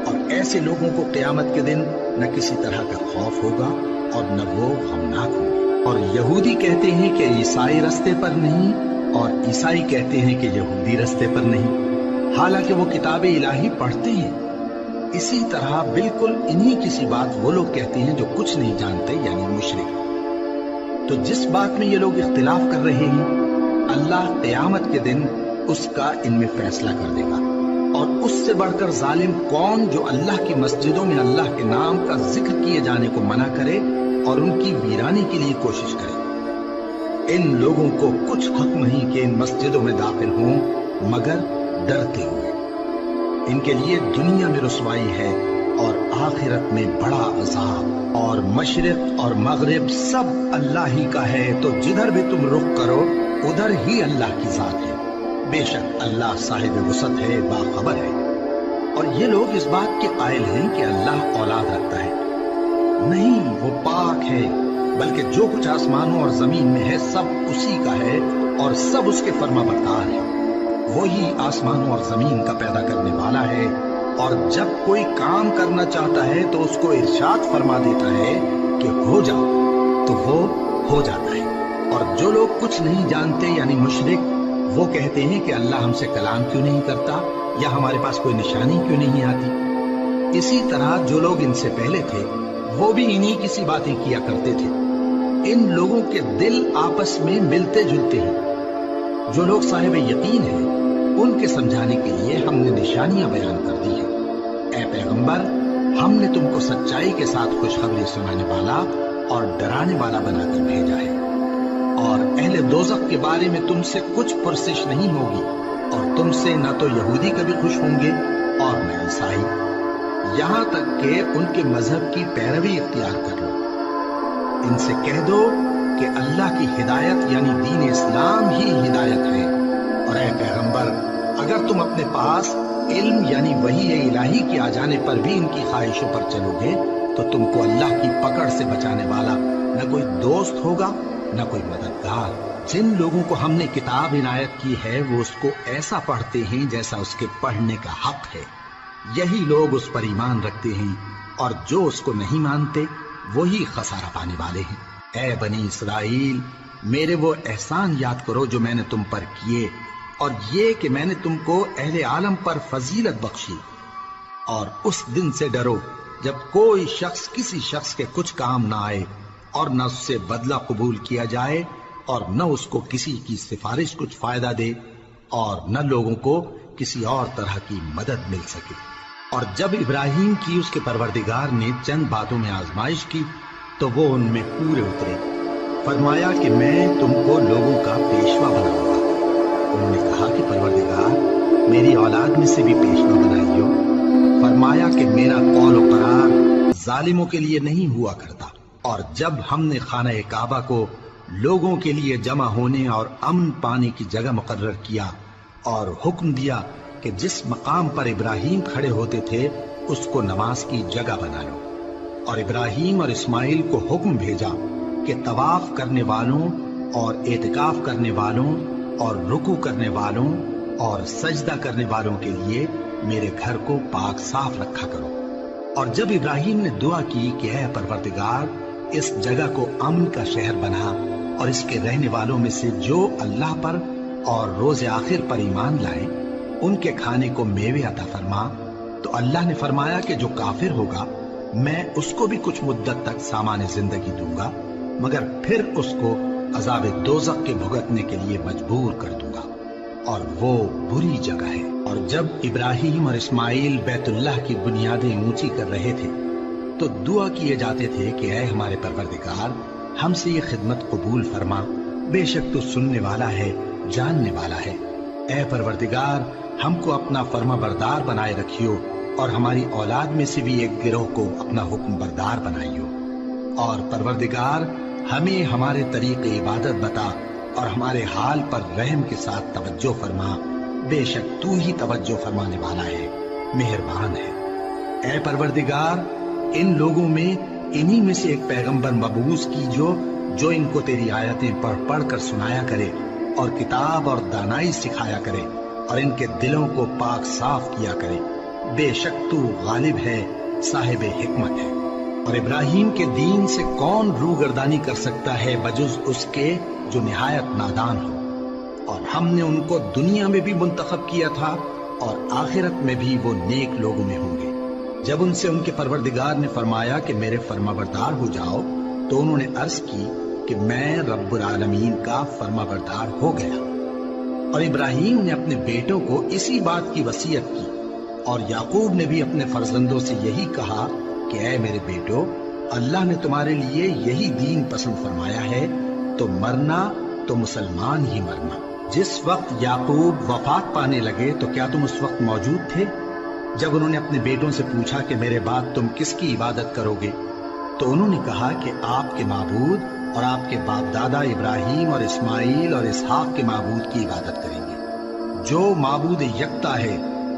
اور ایسے لوگوں کو قیامت کے دن نہ کسی طرح کا خوف ہوگا اور نہ وہ غمناک ہوں گے۔ اور یہودی کہتے ہیں کہ عیسائی رستے پر نہیں، اور عیسائی کہتے ہیں کہ یہودی رستے پر نہیں، حالانکہ وہ کتاب الہی پڑھتے ہیں۔ اسی طرح بالکل انہی کسی بات وہ لوگ کہتے ہیں جو کچھ نہیں جانتے یعنی مشرک۔ تو جس بات میں یہ لوگ اختلاف کر رہے ہیں اللہ قیامت کے دن اس کا ان میں فیصلہ کر دے گا۔ اور اس سے بڑھ کر ظالم کون جو اللہ کی مسجدوں میں اللہ کے نام کا ذکر کیے جانے کو منع کرے اور ان کی ویرانی کے لیے کوشش کرے۔ ان لوگوں کو کچھ حق نہیں کہ ان مسجدوں میں داخل ہوں مگر ڈرتے ہوئے۔ ان کے لیے دنیا میں رسوائی ہے اور آخرت میں بڑا عذاب۔ اور مشرق اور مغرب سب اللہ ہی کا ہے، تو جدھر بھی تم رخ کرو ادھر ہی اللہ کی ذات ہے۔ بے شک اللہ صاحب وسعت ہے، باخبر ہے۔ اور یہ لوگ اس بات کے قائل ہیں کہ اللہ اولاد رکھتا ہے۔ نہیں، وہ پاک ہے، بلکہ جو کچھ آسمانوں اور زمین میں ہے سب اسی کا ہے اور سب اس کے فرما بردار ہے۔ وہی آسمانوں اور زمین کا پیدا کرنے والا ہے، اور جب کوئی کام کرنا چاہتا ہے تو اس کو ارشاد فرما دیتا ہے کہ ہو جا، تو وہ ہو جاتا ہے۔ اور جو لوگ کچھ نہیں جانتے یعنی مشرک، وہ کہتے ہیں کہ اللہ ہم سے کلام کیوں نہیں کرتا یا ہمارے پاس کوئی نشانی کیوں نہیں آتی۔ اسی طرح جو لوگ ان سے پہلے تھے وہ بھی انہی کسی باتیں کیا کرتے تھے۔ ان لوگوں کے دل آپس میں ملتے جلتے ہیں۔ جو لوگ صاحب یقین ہیں ان کے سمجھانے کے لیے ہم نے نشانیاں بیان کر دی ہیں۔ اے پیغمبر، ہم نے تم کو سچائی کے ساتھ خوشخبری سنانے والا اور ڈرانے والا بنا کر بھیجا ہے۔ اور اہل دوزخ کے بارے میں تم سے کچھ پرسش نہیں ہوگی، اور تم سے نہ تو یہودی کبھی خوش ہوں گے اور نہ عیسائی، یہاں تک کہ ان کے مذہب کی پیروی اختیار کر لو۔ ان سے کہہ دو کہ اللہ کی ہدایت یعنی دین اسلام ہی ہدایت ہے۔ اور اے پیغمبر، اگر تم اپنے پاس علم یعنی وحی الہی کے آ جانے پر بھی ان کی خواہشوں پر چلو گے تو تم کو اللہ کی پکڑ سے بچانے والا نہ کوئی دوست ہوگا نہ کوئی مددگار۔ جن لوگوں کو ہم نے کتاب عنایت کی ہے وہ اس کو ایسا پڑھتے ہیں جیسا اس کے پڑھنے کا حق ہے، یہی لوگ اس پر ایمان رکھتے ہیں، اور جو اس کو نہیں مانتے وہی خسارہ پانے والے ہیں۔ اے بنی اسرائیل، میرے وہ احسان یاد کرو جو میں نے تم پر کیے، اور یہ کہ میں نے تم کو اہل عالم پر فضیلت بخشی۔ اور اس دن سے ڈرو جب کوئی شخص کسی شخص کے کچھ کام نہ آئے، اور نہ اس سے بدلہ قبول کیا جائے، اور نہ اس کو کسی کی سفارش کچھ فائدہ دے، اور نہ لوگوں کو کسی اور طرح کی مدد مل سکے۔ اور جب ابراہیم کی اس کے پروردگار نے چند باتوں میں آزمائش کی تو وہ ان میں پورے اترے۔ فرمایا کہ میں تم کو لوگوں کا پیشوا بناؤں گا۔ انہوں نے کہا کہ پروردگار، میری اولاد میں سے بھی پیشوا بنائیو۔ فرمایا کہ میرا قول و قرار ظالموں کے لیے نہیں ہوا کرتا۔ اور جب ہم نے خانہ کعبہ کو لوگوں کے لیے جمع ہونے اور امن پانے کی جگہ مقرر کیا اور حکم دیا کہ جس مقام پر ابراہیم کھڑے ہوتے تھے اس کو نماز کی جگہ بنا لو، اور ابراہیم اور اسماعیل کو حکم بھیجا کہ طواف کرنے والوں اور اعتکاف کرنے والوں اور رکوع کرنے والوں اور سجدہ کرنے والوں کے لیے میرے گھر کو پاک صاف رکھا کرو۔ اور جب ابراہیم نے دعا کی کہ اے پروردگار اس جگہ کو امن کا شہر بنا اور اس کے رہنے والوں میں سے جو اللہ پر اور روز آخر پر ایمان لائیں ان کے کھانے کو میوے عطا فرما، تو اللہ نے فرمایا کہ جو کافر ہوگا میں اس کو بھی کچھ مدت تک سامان زندگی دوں گا، مگر پھر اس کو عذاب دوزخ کے بھگتنے کے لیے مجبور کر دوں گا، اور وہ بری جگہ ہے۔ اور جب ابراہیم اور اسماعیل بیت اللہ کی بنیادیں اونچی کر رہے تھے تو دعا کیے جاتے تھے کہ اے ہمارے پروردگار ہم سے یہ خدمت قبول فرما، بے شک تو سننے والا ہے، جاننے والا ہے۔ اے پروردگار ہم کو اپنا فرما بردار بنائے رکھیو، اور ہماری اولاد میں سے بھی ایک گروہ کو اپنا حکم بردار بنائیو، اور پروردگار ہمیں ہمارے طریق عبادت بتا اور ہمارے حال پر رحم کے ساتھ توجہ فرما، بے شک تو ہی توجہ فرمانے والا ہے، مہربان ہے۔ اے پروردگار ان لوگوں میں انہی میں سے ایک پیغمبر مبعوث کیجو جو ان کو تیری آیتیں پڑھ پڑھ کر سنایا کرے اور کتاب اور دانائی سکھایا کرے اور ان کے دلوں کو پاک صاف کیا کرے، بے شک تو غالب ہے، صاحب حکمت ہے۔ اور ابراہیم کے دین سے کون روگردانی کر سکتا ہے بجز اس کے جو نہایت نادان ہو، اور ہم نے ان کو دنیا میں بھی منتخب کیا تھا اور آخرت میں بھی وہ نیک لوگوں میں ہوں گے۔ جب ان سے ان کے پروردگار نے فرمایا کہ میرے فرما بردار ہو جاؤ تو انہوں نے عرض کی کہ میں رب العالمین کا فرما بردار ہو گیا۔ اور ابراہیم نے اپنے بیٹوں کو اسی بات کی وصیت کی، اور یعقوب نے بھی اپنے فرزندوں سے یہی کہا کہ اے میرے بیٹو، اللہ نے تمہارے لیے یہی دین پسند فرمایا ہے، تو مرنا تو مسلمان ہی مرنا۔ جس وقت یعقوب وفات پانے لگے تو کیا تم اس وقت موجود تھے جب انہوں نے اپنے بیٹوں سے پوچھا کہ میرے بعد تم کس کی عبادت کرو گے؟ تو انہوں نے کہا کہ آپ کے معبود اور آپ کے باپ دادا ابراہیم اور اسماعیل اور اسحاق کے معبود کی عبادت کریں گے، جو معبود یکتا ہے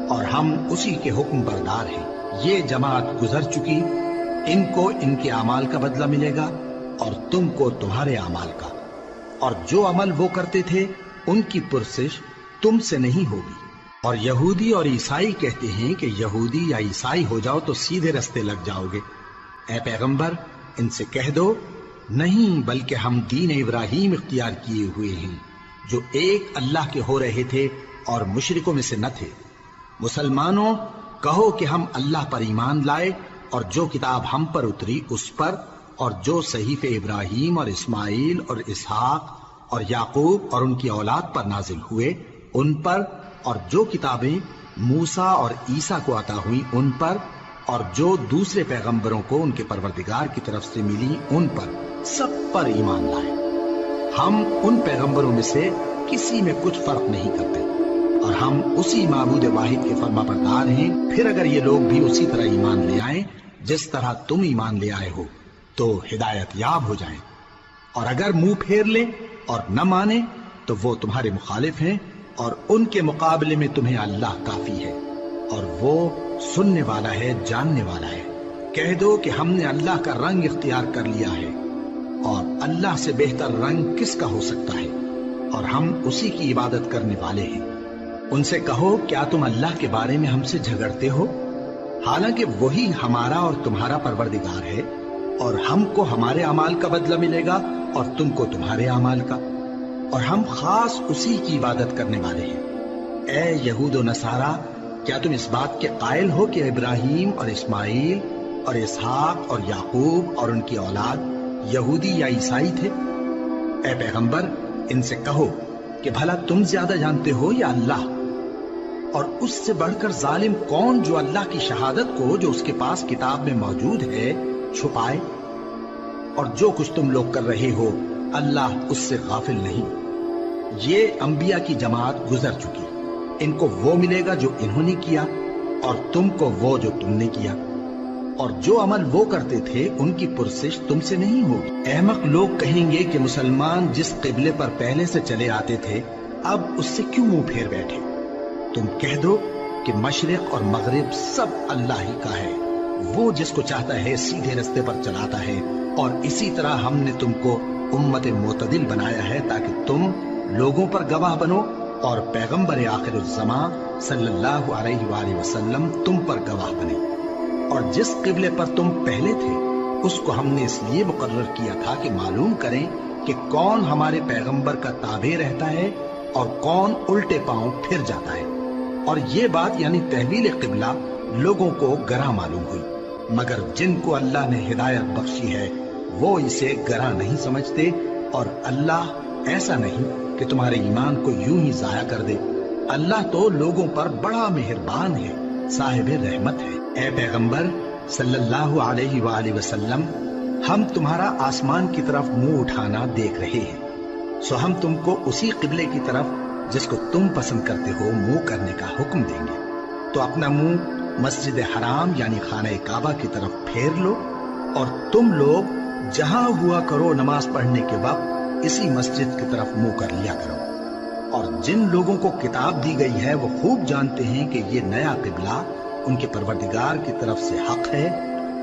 اور ہم اسی کے حکم بردار ہیں۔ یہ جماعت گزر چکی، ان کو ان کے اعمال کا بدلہ ملے گا اور تم کو تمہارے اعمال کا، اور جو عمل وہ کرتے تھے ان کی پرسش تم سے نہیں ہوگی۔ اور یہودی اور عیسائی کہتے ہیں کہ یہودی یا عیسائی ہو جاؤ تو سیدھے رستے لگ جاؤ گے۔ اے پیغمبر ان سے کہہ دو نہیں، بلکہ ہم دین ابراہیم اختیار کیے ہوئے ہیں جو ایک اللہ کے ہو رہے تھے اور مشرکوں میں سے نہ تھے۔ مسلمانوں کہو کہ ہم اللہ پر ایمان لائے اور جو کتاب ہم پر اتری اس پر، اور جو صحیفے ابراہیم اور اسماعیل اور اسحاق اور یعقوب اور ان کی اولاد پر نازل ہوئے ان پر، اور جو کتابیں موسیٰ اور عیسیٰ کو عطا ہوئی ان پر، اور جو دوسرے پیغمبروں کو ان کے پروردگار کی طرف سے ملی ان پر، سب پر ایمان لائے۔ ہم ان پیغمبروں میں سے کسی میں کچھ فرق نہیں کرتے، اور ہم اسی معبود واحد کے فرما بردار ہیں۔ پھر اگر یہ لوگ بھی اسی طرح ایمان لے آئیں جس طرح تم ایمان لے آئے ہو تو ہدایت یاب ہو جائیں، اور اگر منہ پھیر لیں اور نہ مانیں تو وہ تمہارے مخالف ہیں، اور ان کے مقابلے میں تمہیں اللہ کافی ہے، اور وہ سننے والا ہے، جاننے والا ہے۔ کہہ دو کہ ہم نے اللہ کا رنگ اختیار کر لیا ہے، اور اللہ سے بہتر رنگ کس کا ہو سکتا ہے، اور ہم اسی کی عبادت کرنے والے ہیں۔ ان سے کہو کیا تم اللہ کے بارے میں ہم سے جھگڑتے ہو، حالانکہ وہی ہمارا اور تمہارا پروردگار ہے، اور ہم کو ہمارے اعمال کا بدلہ ملے گا اور تم کو تمہارے اعمال کا، اور ہم خاص اسی کی عبادت کرنے والے ہیں۔ اے یہود و نصارا، کیا تم اس بات کے قائل ہو کہ ابراہیم اور اسماعیل اور اسحاق اور یعقوب اور ان کی اولاد یہودی یا عیسائی تھے؟ اے پیغمبر ان سے کہو کہ بھلا تم زیادہ جانتے ہو یا اللہ؟ اور اس سے بڑھ کر ظالم کون جو اللہ کی شہادت کو جو اس کے پاس کتاب میں موجود ہے چھپائے؟ اور جو کچھ تم لوگ کر رہے ہو اللہ اس سے غافل نہیں۔ یہ انبیاء کی جماعت گزر چکی، ان کو وہ ملے گا جو انہوں نے کیا، اور تم کو وہ جو تم نے کیا۔ اور جو عمل وہ کرتے تھے ان کی پرسش تم سے نہیں ہوگی۔ احمق لوگ کہیں گے کہ مسلمان جس قبلے پر پہلے سے چلے آتے تھے اب اس سے کیوں منہ پھیر بیٹھے؟ تم کہہ دو کہ مشرق اور مغرب سب اللہ ہی کا ہے، وہ جس کو چاہتا ہے سیدھے رستے پر چلاتا ہے، اور اسی طرح ہم نے تم کو امت معتدل بنایا ہے تاکہ تم لوگوں پر گواہ بنو اور پیغمبر آخر الزماں صلی اللہ علیہ وآلہ وسلم تم پر گواہ بنے۔ اور جس قبلے پر تم پہلے تھے اس کو ہم نے اس لیے مقرر کیا تھا کہ معلوم کریں کہ کون ہمارے پیغمبر کا تابع رہتا ہے اور کون الٹے پاؤں پھر جاتا ہے۔ اور یہ بات یعنی تحویل قبلہ لوگوں کو گراں معلوم ہوئی، مگر جن کو اللہ نے ہدایت بخشی ہے وہ اسے گراں نہیں سمجھتے، اور اللہ ایسا نہیں کہ تمہارے ایمان کو یوں ہی ضائع کر دے۔ اللہ تو لوگوں پر بڑا مہربان ہے، صاحب رحمت ہے۔ اے پیغمبر صلی اللہ علیہ وآلہ وسلم، ہم تمہارا آسمان کی طرف منہ اٹھانا دیکھ رہے ہیں، سو ہم تم کو اسی قبلے کی طرف جس کو تم پسند کرتے ہو منہ کرنے کا حکم دیں گے۔ تو اپنا منہ مسجد حرام یعنی خانہ کعبہ کی طرف پھیر لو، اور تم لوگ جہاں ہوا کرو نماز پڑھنے کے وقت اسی مسجد کی طرف منہ کر لیا کرو۔ اور جن لوگوں کو کتاب دی گئی ہے وہ خوب جانتے ہیں کہ یہ نیا قبلہ ان کے پروردگار کی طرف سے حق ہے،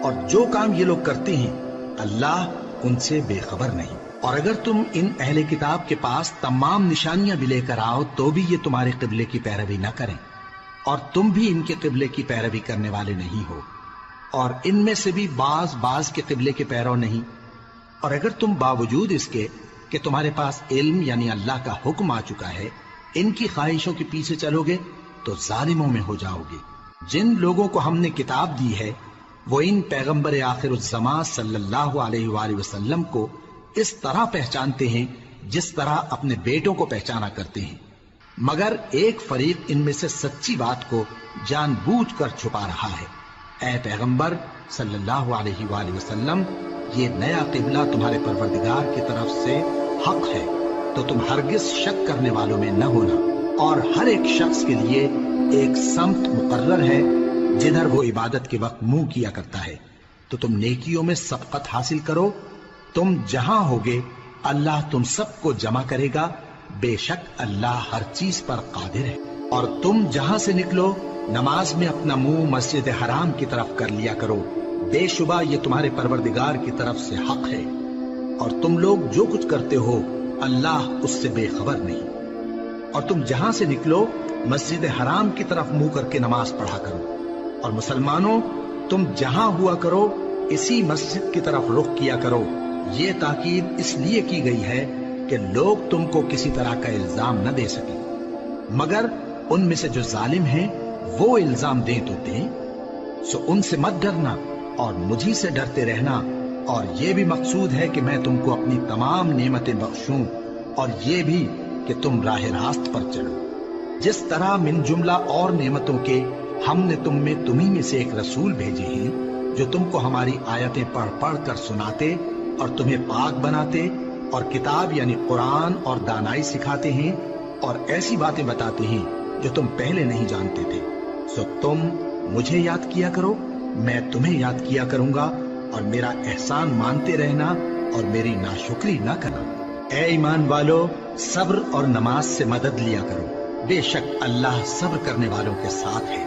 اور جو کام یہ لوگ کرتے ہیں اللہ ان سے بے خبر نہیں۔ اور اگر تم ان اہل کتاب کے پاس تمام نشانیاں بھی لے کر آؤ تو بھی یہ تمہارے قبلے کی پیروی نہ کریں، اور تم بھی ان کے قبلے کی پیروی کرنے والے نہیں ہو، اور ان میں سے بھی بعض کے قبلے کے پیرو نہیں۔ اور اگر تم باوجود اس کے کہ تمہارے پاس علم یعنی اللہ کا حکم آ چکا ہے ان کی خواہشوں کے پیچھے چلو گے تو ظالموں میں ہو جاؤ گے۔ جن لوگوں کو ہم نے کتاب دی ہے وہ ان پیغمبر آخر الزماں صلی اللہ علیہ وآلہ وسلم کو اس طرح پہچانتے ہیں جس طرح اپنے بیٹوں کو پہچانا کرتے ہیں، مگر ایک فریق ان میں سے سچی بات کو جان بوجھ کر چھپا رہا ہے۔ اے پیغمبر صلی اللہ علیہ وآلہ وسلم، یہ نیا قبلہ تمہارے پروردگار کی طرف سے حق ہے، تو تم ہرگز شک کرنے والوں میں نہ ہونا، اور ہر ایک شخص کے لیے ایک سمت مقرر ہے جدھر وہ عبادت کے وقت منہ کیا کرتا ہے، تو تم نیکیوں میں سبقت حاصل کرو۔ تم جہاں ہوگے اللہ تم سب کو جمع کرے گا، بے شک اللہ ہر چیز پر قادر ہے۔ اور تم جہاں سے نکلو نماز میں اپنا منہ مسجد حرام کی طرف کر لیا کرو، بے شبہ یہ تمہارے پروردگار کی طرف سے حق ہے، اور تم لوگ جو کچھ کرتے ہو اللہ اس سے بے خبر نہیں۔ اور تم جہاں سے نکلو مسجد حرام کی طرف منہ کر کے نماز پڑھا کرو، اور مسلمانوں تم جہاں ہوا کرو اسی مسجد کی طرف رخ کیا کرو۔ یہ تاکید اس لیے کی گئی ہے کہ لوگ تم کو کسی طرح کا الزام نہ دے سکیں، مگر ان میں سے جو ظالم ہیں وہ الزام دیں تو دیں، سو ان سے مت ڈرنا اور مجھی سے ڈرتے رہنا، اور یہ بھی مقصود ہے کہ میں تم کو اپنی تمام نعمتیں بخشوں، اور یہ بھی کہ تم راہ راست پر چلو۔ جس طرح من جملہ اور نعمتوں کے ہم نے تم میں تمہیں میں سے ایک رسول بھیجے ہیں جو تم کو ہماری آیتیں پڑھ پڑھ کر سناتے اور تمہیں پاک بناتے، اور کتاب یعنی قرآن اور دانائی سکھاتے ہیں، اور ایسی باتیں بتاتے ہیں جو تم پہلے نہیں جانتے تھے۔ سو تم مجھے یاد کیا کرو، میں تمہیں یاد کیا کروں گا، اور میرا احسان مانتے رہنا اور میری ناشکری نہ کرنا۔ اے ایمان والو، صبر اور نماز سے مدد لیا کرو، بے شک اللہ صبر کرنے والوں کے ساتھ ہے۔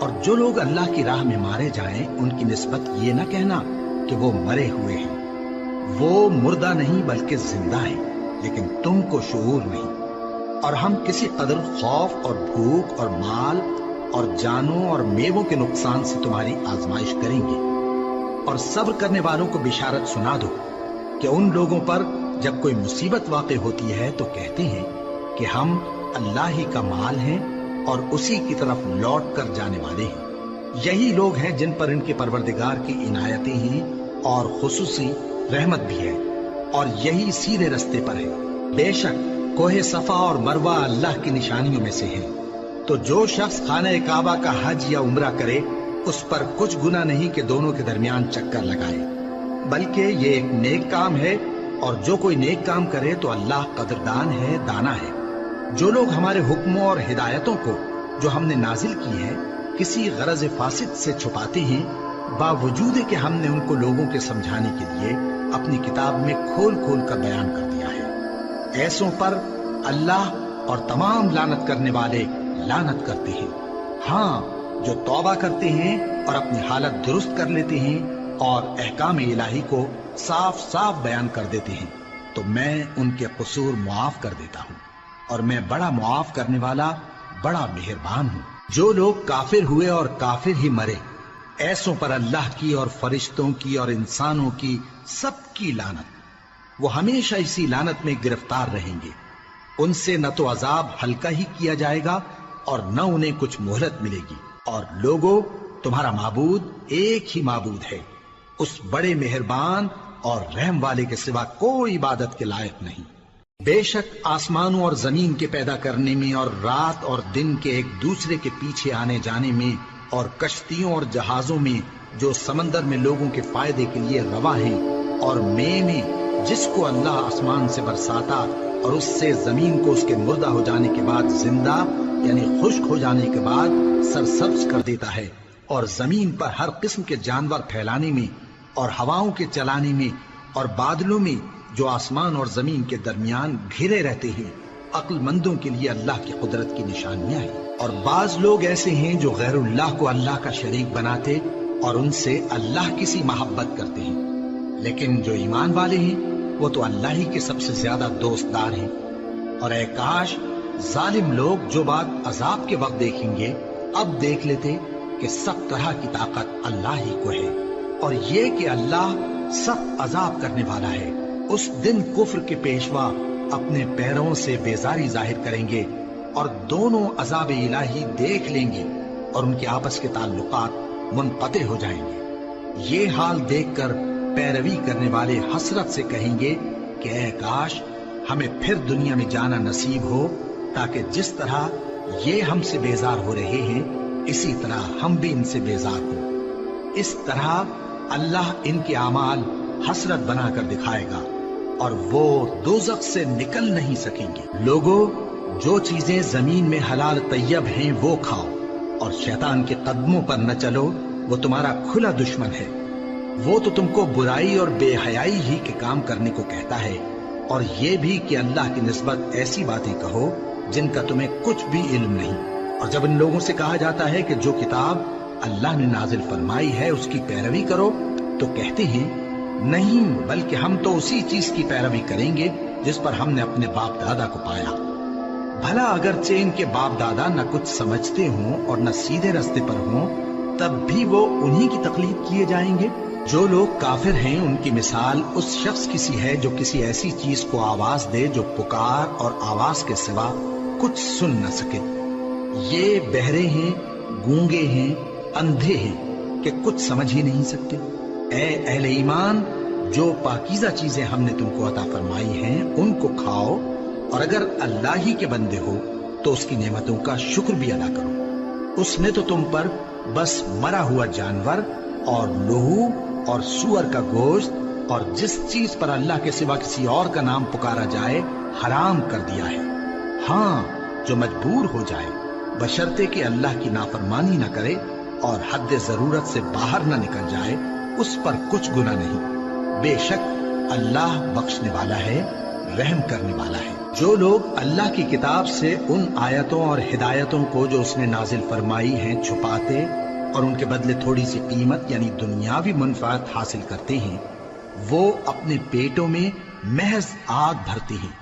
اور جو لوگ اللہ کی راہ میں مارے جائیں ان کی نسبت یہ نہ کہنا کہ وہ مرے ہوئے ہیں، وہ مردہ نہیں بلکہ زندہ ہیں، لیکن تم کو شعور نہیں۔ اور ہم کسی قدر خوف اور بھوک اور مال اور جانوں اور میووں کے نقصان سے تمہاری آزمائش کریں گے، اور صبر کرنے والوں کو بشارت سنا دو کہ ان لوگوں پر جب کوئی مصیبت واقع ہوتی ہے تو کہتے ہیں کہ ہم اللہ ہی کا مال ہیں اور اسی کی طرف لوٹ کر جانے والے ہیں۔ یہی لوگ ہیں جن پر ان کے پروردگار کی عنایتیں ہیں اور خصوصی رحمت بھی ہے، اور یہی سیدھے رستے پر ہے۔ بے شک کوہ صفا اور مروہ اللہ کی نشانیوں میں سے ہیں، تو جو شخص خانہ کعبہ کا حج یا عمرہ کرے اس پر کچھ گناہ نہیں کہ دونوں کے درمیان چکر لگائے، بلکہ یہ ایک نیک کام ہے، اور جو کوئی نیک کام کرے تو اللہ قدردان ہے، دانا ہے۔ جو لوگ ہمارے حکموں اور ہدایتوں کو جو ہم نے نازل کی ہیں کسی غرض فاسد سے چھپاتے ہیں، باوجود کہ ہم نے ان کو لوگوں کے سمجھانے کے لیے اپنی کتاب میں کھول کھول کر بیان کر دیا ہے، ایسوں پر اللہ اور تمام لعنت کرنے والے لعنت کرتے ہیں۔ ہاں، جو توبہ کرتے ہیں اور اپنی حالت درست کر لیتے ہیں اور احکام الہی کو صاف صاف بیان کر دیتے ہیں تو میں ان کے قصور معاف کر دیتا ہوں، اور میں بڑا معاف کرنے والا بڑا مہربان ہوں۔ جو لوگ کافر ہوئے اور کافر ہی مرے، ایسوں پر اللہ کی اور فرشتوں کی اور انسانوں کی سب کی لعنت، وہ ہمیشہ اسی لعنت میں گرفتار رہیں گے۔ ان سے نہ تو عذاب ہلکا ہی کیا جائے گا اور نہ انہیں کچھ مہلت ملے گی۔ اور لوگوں، تمہارا معبود ایک ہی معبود ہے، اس بڑے مہربان اور رحم والے کے سوا کوئی عبادت کے لائق نہیں۔ بے شک آسمانوں اور زمین کے پیدا کرنے میں اور رات اور دن کے ایک دوسرے کے پیچھے آنے جانے میں اور کشتیوں اور جہازوں میں جو سمندر میں لوگوں کے فائدے کے لیے روا ہیں، اور میں جس کو اللہ آسمان سے برساتا اور اس سے زمین کو اس کے مردہ ہو جانے کے بعد زندہ یعنی خشک ہو جانے کے بعد سرسبز کر دیتا ہے، اور زمین پر ہر قسم کے جانور پھیلانے میں اور ہواؤں کے چلانے میں اور بادلوں میں جو آسمان اور زمین کے درمیان گھرے رہتے ہیں، عقل مندوں کے لیے اللہ کی قدرت کی نشانیاں ہیں۔ اور بعض لوگ ایسے ہیں جو غیر اللہ کو اللہ کا شریک بناتے اور ان سے اللہ کی سی محبت کرتے ہیں، لیکن جو ایمان والے ہیں وہ تو اللہ ہی کے سب سے زیادہ دوست دار ہیں۔ اور اے کاش ظالم لوگ جو بات عذاب کے وقت دیکھیں گے اب دیکھ لیتے کہ سب طرح کی طاقت اللہ ہی کو ہے، اور یہ کہ اللہ سخت عذاب کرنے والا ہے۔ اس دن کفر کے پیشوا اپنے پیروں سے بیزاری ظاہر کریں گے اور دونوں عذاب الہی دیکھ لیں گے اور ان کے آپس کے تعلقات منقطع ہو جائیں گے۔ یہ حال دیکھ کر پیروی کرنے والے حسرت سے کہیں گے کہ اے کاش ہمیں پھر دنیا میں جانا نصیب ہو، تاکہ جس طرح یہ ہم سے بیزار ہو رہے ہیں اسی طرح ہم بھی ان سے بیزار ہوں۔ اس طرح اللہ ان کے اعمال حسرت بنا کر دکھائے گا اور وہ دوزخ سے نکل نہیں سکیں گے۔ لوگوں، جو چیزیں زمین میں حلال طیب ہیں وہ کھاؤ، اور شیطان کے قدموں پر نہ چلو، وہ تمہارا کھلا دشمن ہے۔ وہ تو تم کو برائی اور بے حیائی ہی کے کام کرنے کو کہتا ہے، اور یہ بھی کہ اللہ کی نسبت ایسی باتیں کہو جن کا تمہیں کچھ بھی علم نہیں۔ اور جب ان لوگوں سے کہا جاتا ہے کہ جو کتاب اللہ نے نازل فرمائی ہے اس کی پیروی کرو، تو کہتے ہیں نہیں، بلکہ ہم تو اسی چیز کی پیروی کریں گے جس پر ہم نے اپنے باپ دادا کو پایا۔ بھلا اگرچہ ان کے باپ دادا نہ کچھ سمجھتے ہوں اور نہ سیدھے راستے پر ہوں، تب بھی وہ انہی کی تقلید کیے جائیں گے۔ جو لوگ کافر ہیں ان کی مثال اس شخص کی سی ہے جو کسی ایسی چیز کو آواز دے جو پکار اور آواز کے سوا کچھ سن نہ سکے۔ یہ بہرے ہیں، گونگے ہیں، اندھے ہیں کہ کچھ سمجھ ہی نہیں سکتے۔ اے اہل ایمان، جو پاکیزہ چیزیں ہم نے تم کو عطا فرمائی ہیں ان کو کھاؤ، اور اگر اللہ ہی کے بندے ہو تو اس کی نعمتوں کا شکر بھی ادا کرو۔ اس نے تو تم پر بس مرا ہوا جانور اور لہو اور سور کا گوشت اور جس چیز پر اللہ کے سوا کسی اور کا نام پکارا جائے حرام کر دیا ہے۔ ہاں، جو مجبور ہو جائے بشرطے کہ اللہ کی نافرمانی نہ کرے اور حد ضرورت سے باہر نہ نکل جائے، اس پر کچھ گناہ نہیں۔ بے شک اللہ بخشنے والا ہے، رحم کرنے والا ہے۔ جو لوگ اللہ کی کتاب سے ان آیتوں اور ہدایتوں کو جو اس نے نازل فرمائی ہیں چھپاتے اور ان کے بدلے تھوڑی سی قیمت یعنی دنیاوی منفعت حاصل کرتے ہیں، وہ اپنے پیٹوں میں محض آگ بھرتے ہیں۔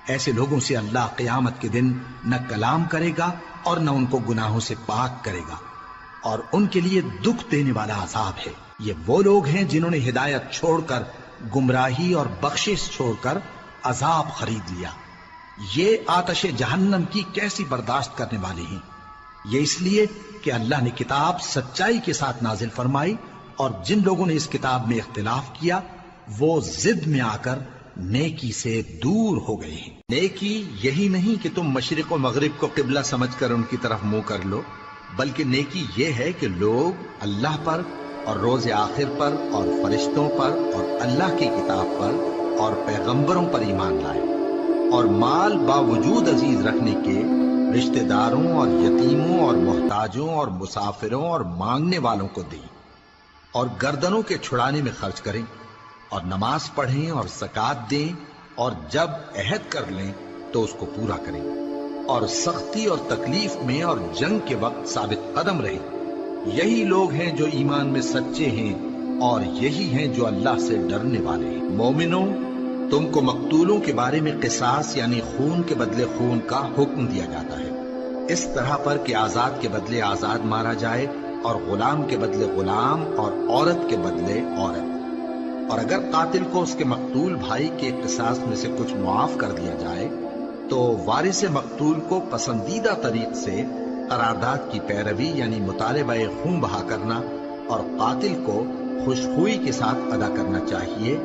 ایسے لوگوں سے اللہ قیامت کے دن نہ کلام کرے گا اور نہ ان کو گناہوں سے پاک کرے گا، اور ان کے لیے دکھ دینے والا عذاب ہے۔ یہ وہ لوگ ہیں جنہوں نے ہدایت چھوڑ کر گمراہی اور بخشش چھوڑ کر عذاب خرید لیا۔ یہ آتش جہنم کی کیسی برداشت کرنے والے ہیں۔ یہ اس لیے کہ اللہ نے کتاب سچائی کے ساتھ نازل فرمائی، اور جن لوگوں نے اس کتاب میں اختلاف کیا وہ ضد میں آ کر نیکی سے دور ہو گئے ہیں۔ نیکی یہی نہیں کہ تم مشرق و مغرب کو قبلہ سمجھ کر ان کی طرف منہ کر لو، بلکہ نیکی یہ ہے کہ لوگ اللہ پر اور روز آخر پر اور فرشتوں پر اور اللہ کی کتاب پر اور پیغمبروں پر ایمان لائے، اور مال باوجود عزیز رکھنے کے رشتہ داروں اور یتیموں اور محتاجوں اور مسافروں اور مانگنے والوں کو دیں، اور گردنوں کے چھڑانے میں خرچ کریں، اور نماز پڑھیں اور زکات دیں، اور جب عہد کر لیں تو اس کو پورا کریں، اور سختی اور تکلیف میں اور جنگ کے وقت ثابت قدم رہیں۔ یہی لوگ ہیں جو ایمان میں سچے ہیں، اور یہی ہیں جو اللہ سے ڈرنے والے ہیں۔ مومنوں، تم کو مقتولوں کے بارے میں قصاص یعنی خون کے بدلے خون کا حکم دیا جاتا ہے، اس طرح پر کہ آزاد کے بدلے آزاد مارا جائے، اور غلام کے بدلے غلام، اور عورت کے بدلے عورت۔ اور اگر قاتل کو اس کے مقتول بھائی کے قصاص میں سے کچھ معاف کر دیا جائے تو وارث مقتول کو پسندیدہ طریق سے قرارداد کی پیروی یعنی مطالبہ خون بہا کرنا اور قاتل کو خوشخوئی کے ساتھ ادا کرنا چاہیے۔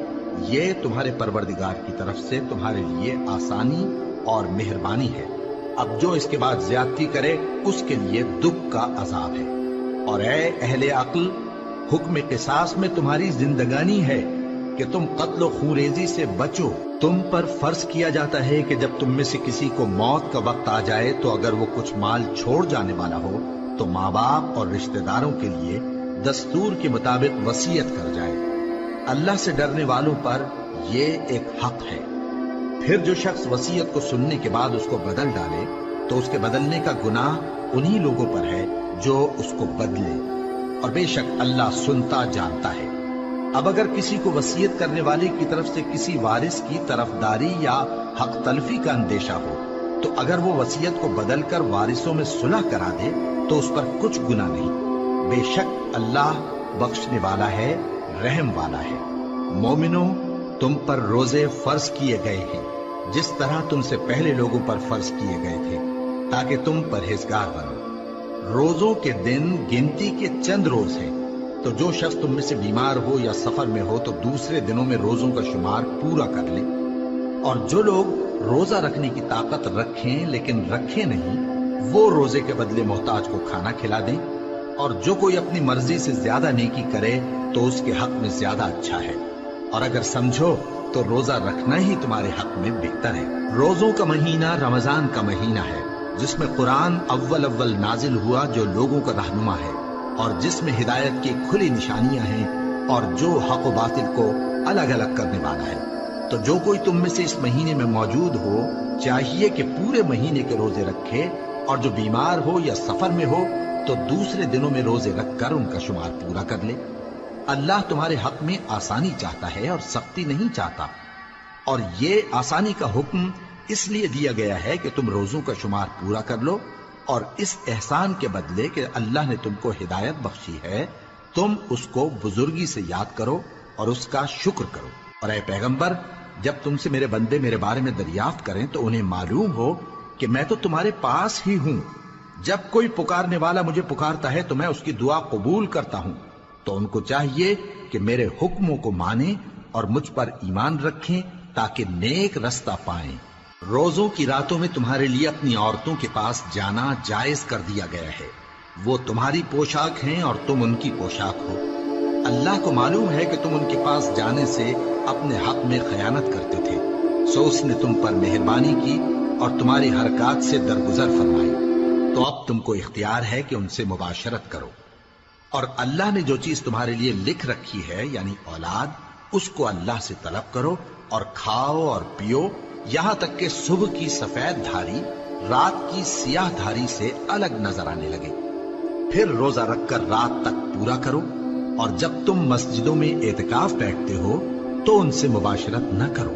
یہ تمہارے پروردگار کی طرف سے تمہارے لیے آسانی اور مہربانی ہے۔ اب جو اس کے بعد زیادتی کرے اس کے لیے دکھ کا عذاب ہے۔ اور اے اہل عقل، حکم قصاص میں تمہاری زندگانی ہے کہ تم قتل و خونریزی سے بچو۔ تم پر فرض کیا جاتا ہے کہ جب تم میں سے کسی کو موت کا وقت آ جائے تو اگر وہ کچھ مال چھوڑ جانے والا ہو تو ماں باپ اور رشتہ داروں کے لیے دستور کے مطابق وصیت کر جائے۔ اللہ سے ڈرنے والوں پر یہ ایک حق ہے۔ پھر جو شخص وصیت کو سننے کے بعد اس کو بدل ڈالے تو اس کے بدلنے کا گناہ انہی لوگوں پر ہے جو اس کو بدلے، اور بے شک اللہ سنتا جانتا ہے۔ اب اگر کسی کو وصیت کرنے والے کی طرف سے کسی وارث کی طرفداری یا حق تلفی کا اندیشہ ہو تو اگر وہ وصیت کو بدل کر وارثوں میں صلح کرا دے تو اس پر کچھ گناہ نہیں، بے شک اللہ بخشنے والا ہے، رحم والا ہے۔ مومنوں، تم پر روزے فرض کیے گئے ہیں جس طرح تم سے پہلے لوگوں پر فرض کیے گئے تھے تاکہ تم پرہیزگار بنو۔ روزوں کے دن گنتی کے چند روز ہیں، تو جو شخص تم میں سے بیمار ہو یا سفر میں ہو تو دوسرے دنوں میں روزوں کا شمار پورا کر لے۔ اور جو لوگ روزہ رکھنے کی طاقت رکھیں لیکن رکھیں نہیں، وہ روزے کے بدلے محتاج کو کھانا کھلا دیں۔ اور جو کوئی اپنی مرضی سے زیادہ نیکی کرے تو اس کے حق میں زیادہ اچھا ہے، اور اگر سمجھو تو روزہ رکھنا ہی تمہارے حق میں بہتر ہے۔ روزوں کا مہینہ رمضان کا مہینہ ہے جس میں قرآن اول نازل ہوا، جو لوگوں کا رہنما ہے اور جس میں ہدایت کی کھلی نشانیاں ہیں، اور جو حق و باطل کو الگ الگ کرنے والا ہے۔ تو جو کوئی تم میں سے اس مہینے میں موجود ہو چاہیے کہ پورے مہینے کے روزے رکھے، اور جو بیمار ہو یا سفر میں ہو تو دوسرے دنوں میں روزے رکھ کر ان کا شمار پورا کر لے۔ اللہ تمہارے حق میں آسانی چاہتا ہے اور سختی نہیں چاہتا، اور یہ آسانی کا حکم اس لیے دیا گیا ہے کہ تم روزوں کا شمار پورا کر لو، اور اس احسان کے بدلے کہ اللہ نے تم کو ہدایت بخشی ہے تم اس کو بزرگی سے یاد کرو اور اس کا شکر کرو۔ اور اے پیغمبر، جب تم سے میرے بندے میرے بارے میں دریافت کریں تو انہیں معلوم ہو کہ میں تو تمہارے پاس ہی ہوں۔ جب کوئی پکارنے والا مجھے پکارتا ہے تو میں اس کی دعا قبول کرتا ہوں۔ تو ان کو چاہیے کہ میرے حکموں کو مانیں اور مجھ پر ایمان رکھیں تاکہ نیک رستہ پائیں۔ روزوں کی راتوں میں تمہارے لیے اپنی عورتوں کے پاس جانا جائز کر دیا گیا ہے، وہ تمہاری پوشاک ہیں اور تم ان کی پوشاک ہو۔ اللہ کو معلوم ہے کہ تم ان کے پاس جانے سے اپنے حق میں خیانت کرتے تھے، سو اس نے تم پر مہربانی کی اور تمہاری حرکات سے درگزر فرمائی، تو اب تم کو اختیار ہے کہ ان سے مباشرت کرو۔ اور اللہ نے جو چیز تمہارے لیے لکھ رکھی ہے یعنی اولاد، اس کو اللہ سے طلب کرو اور کھاؤ اور پیو، یہاں تک کہ صبح کی سفید دھاری رات کی سیاہ دھاری سے الگ نظر آنے لگے۔ پھر روزہ رکھ کر رات تک پورا کرو، اور جب تم مسجدوں میں اعتکاف بیٹھتے ہو تو ان سے مباشرت نہ کرو،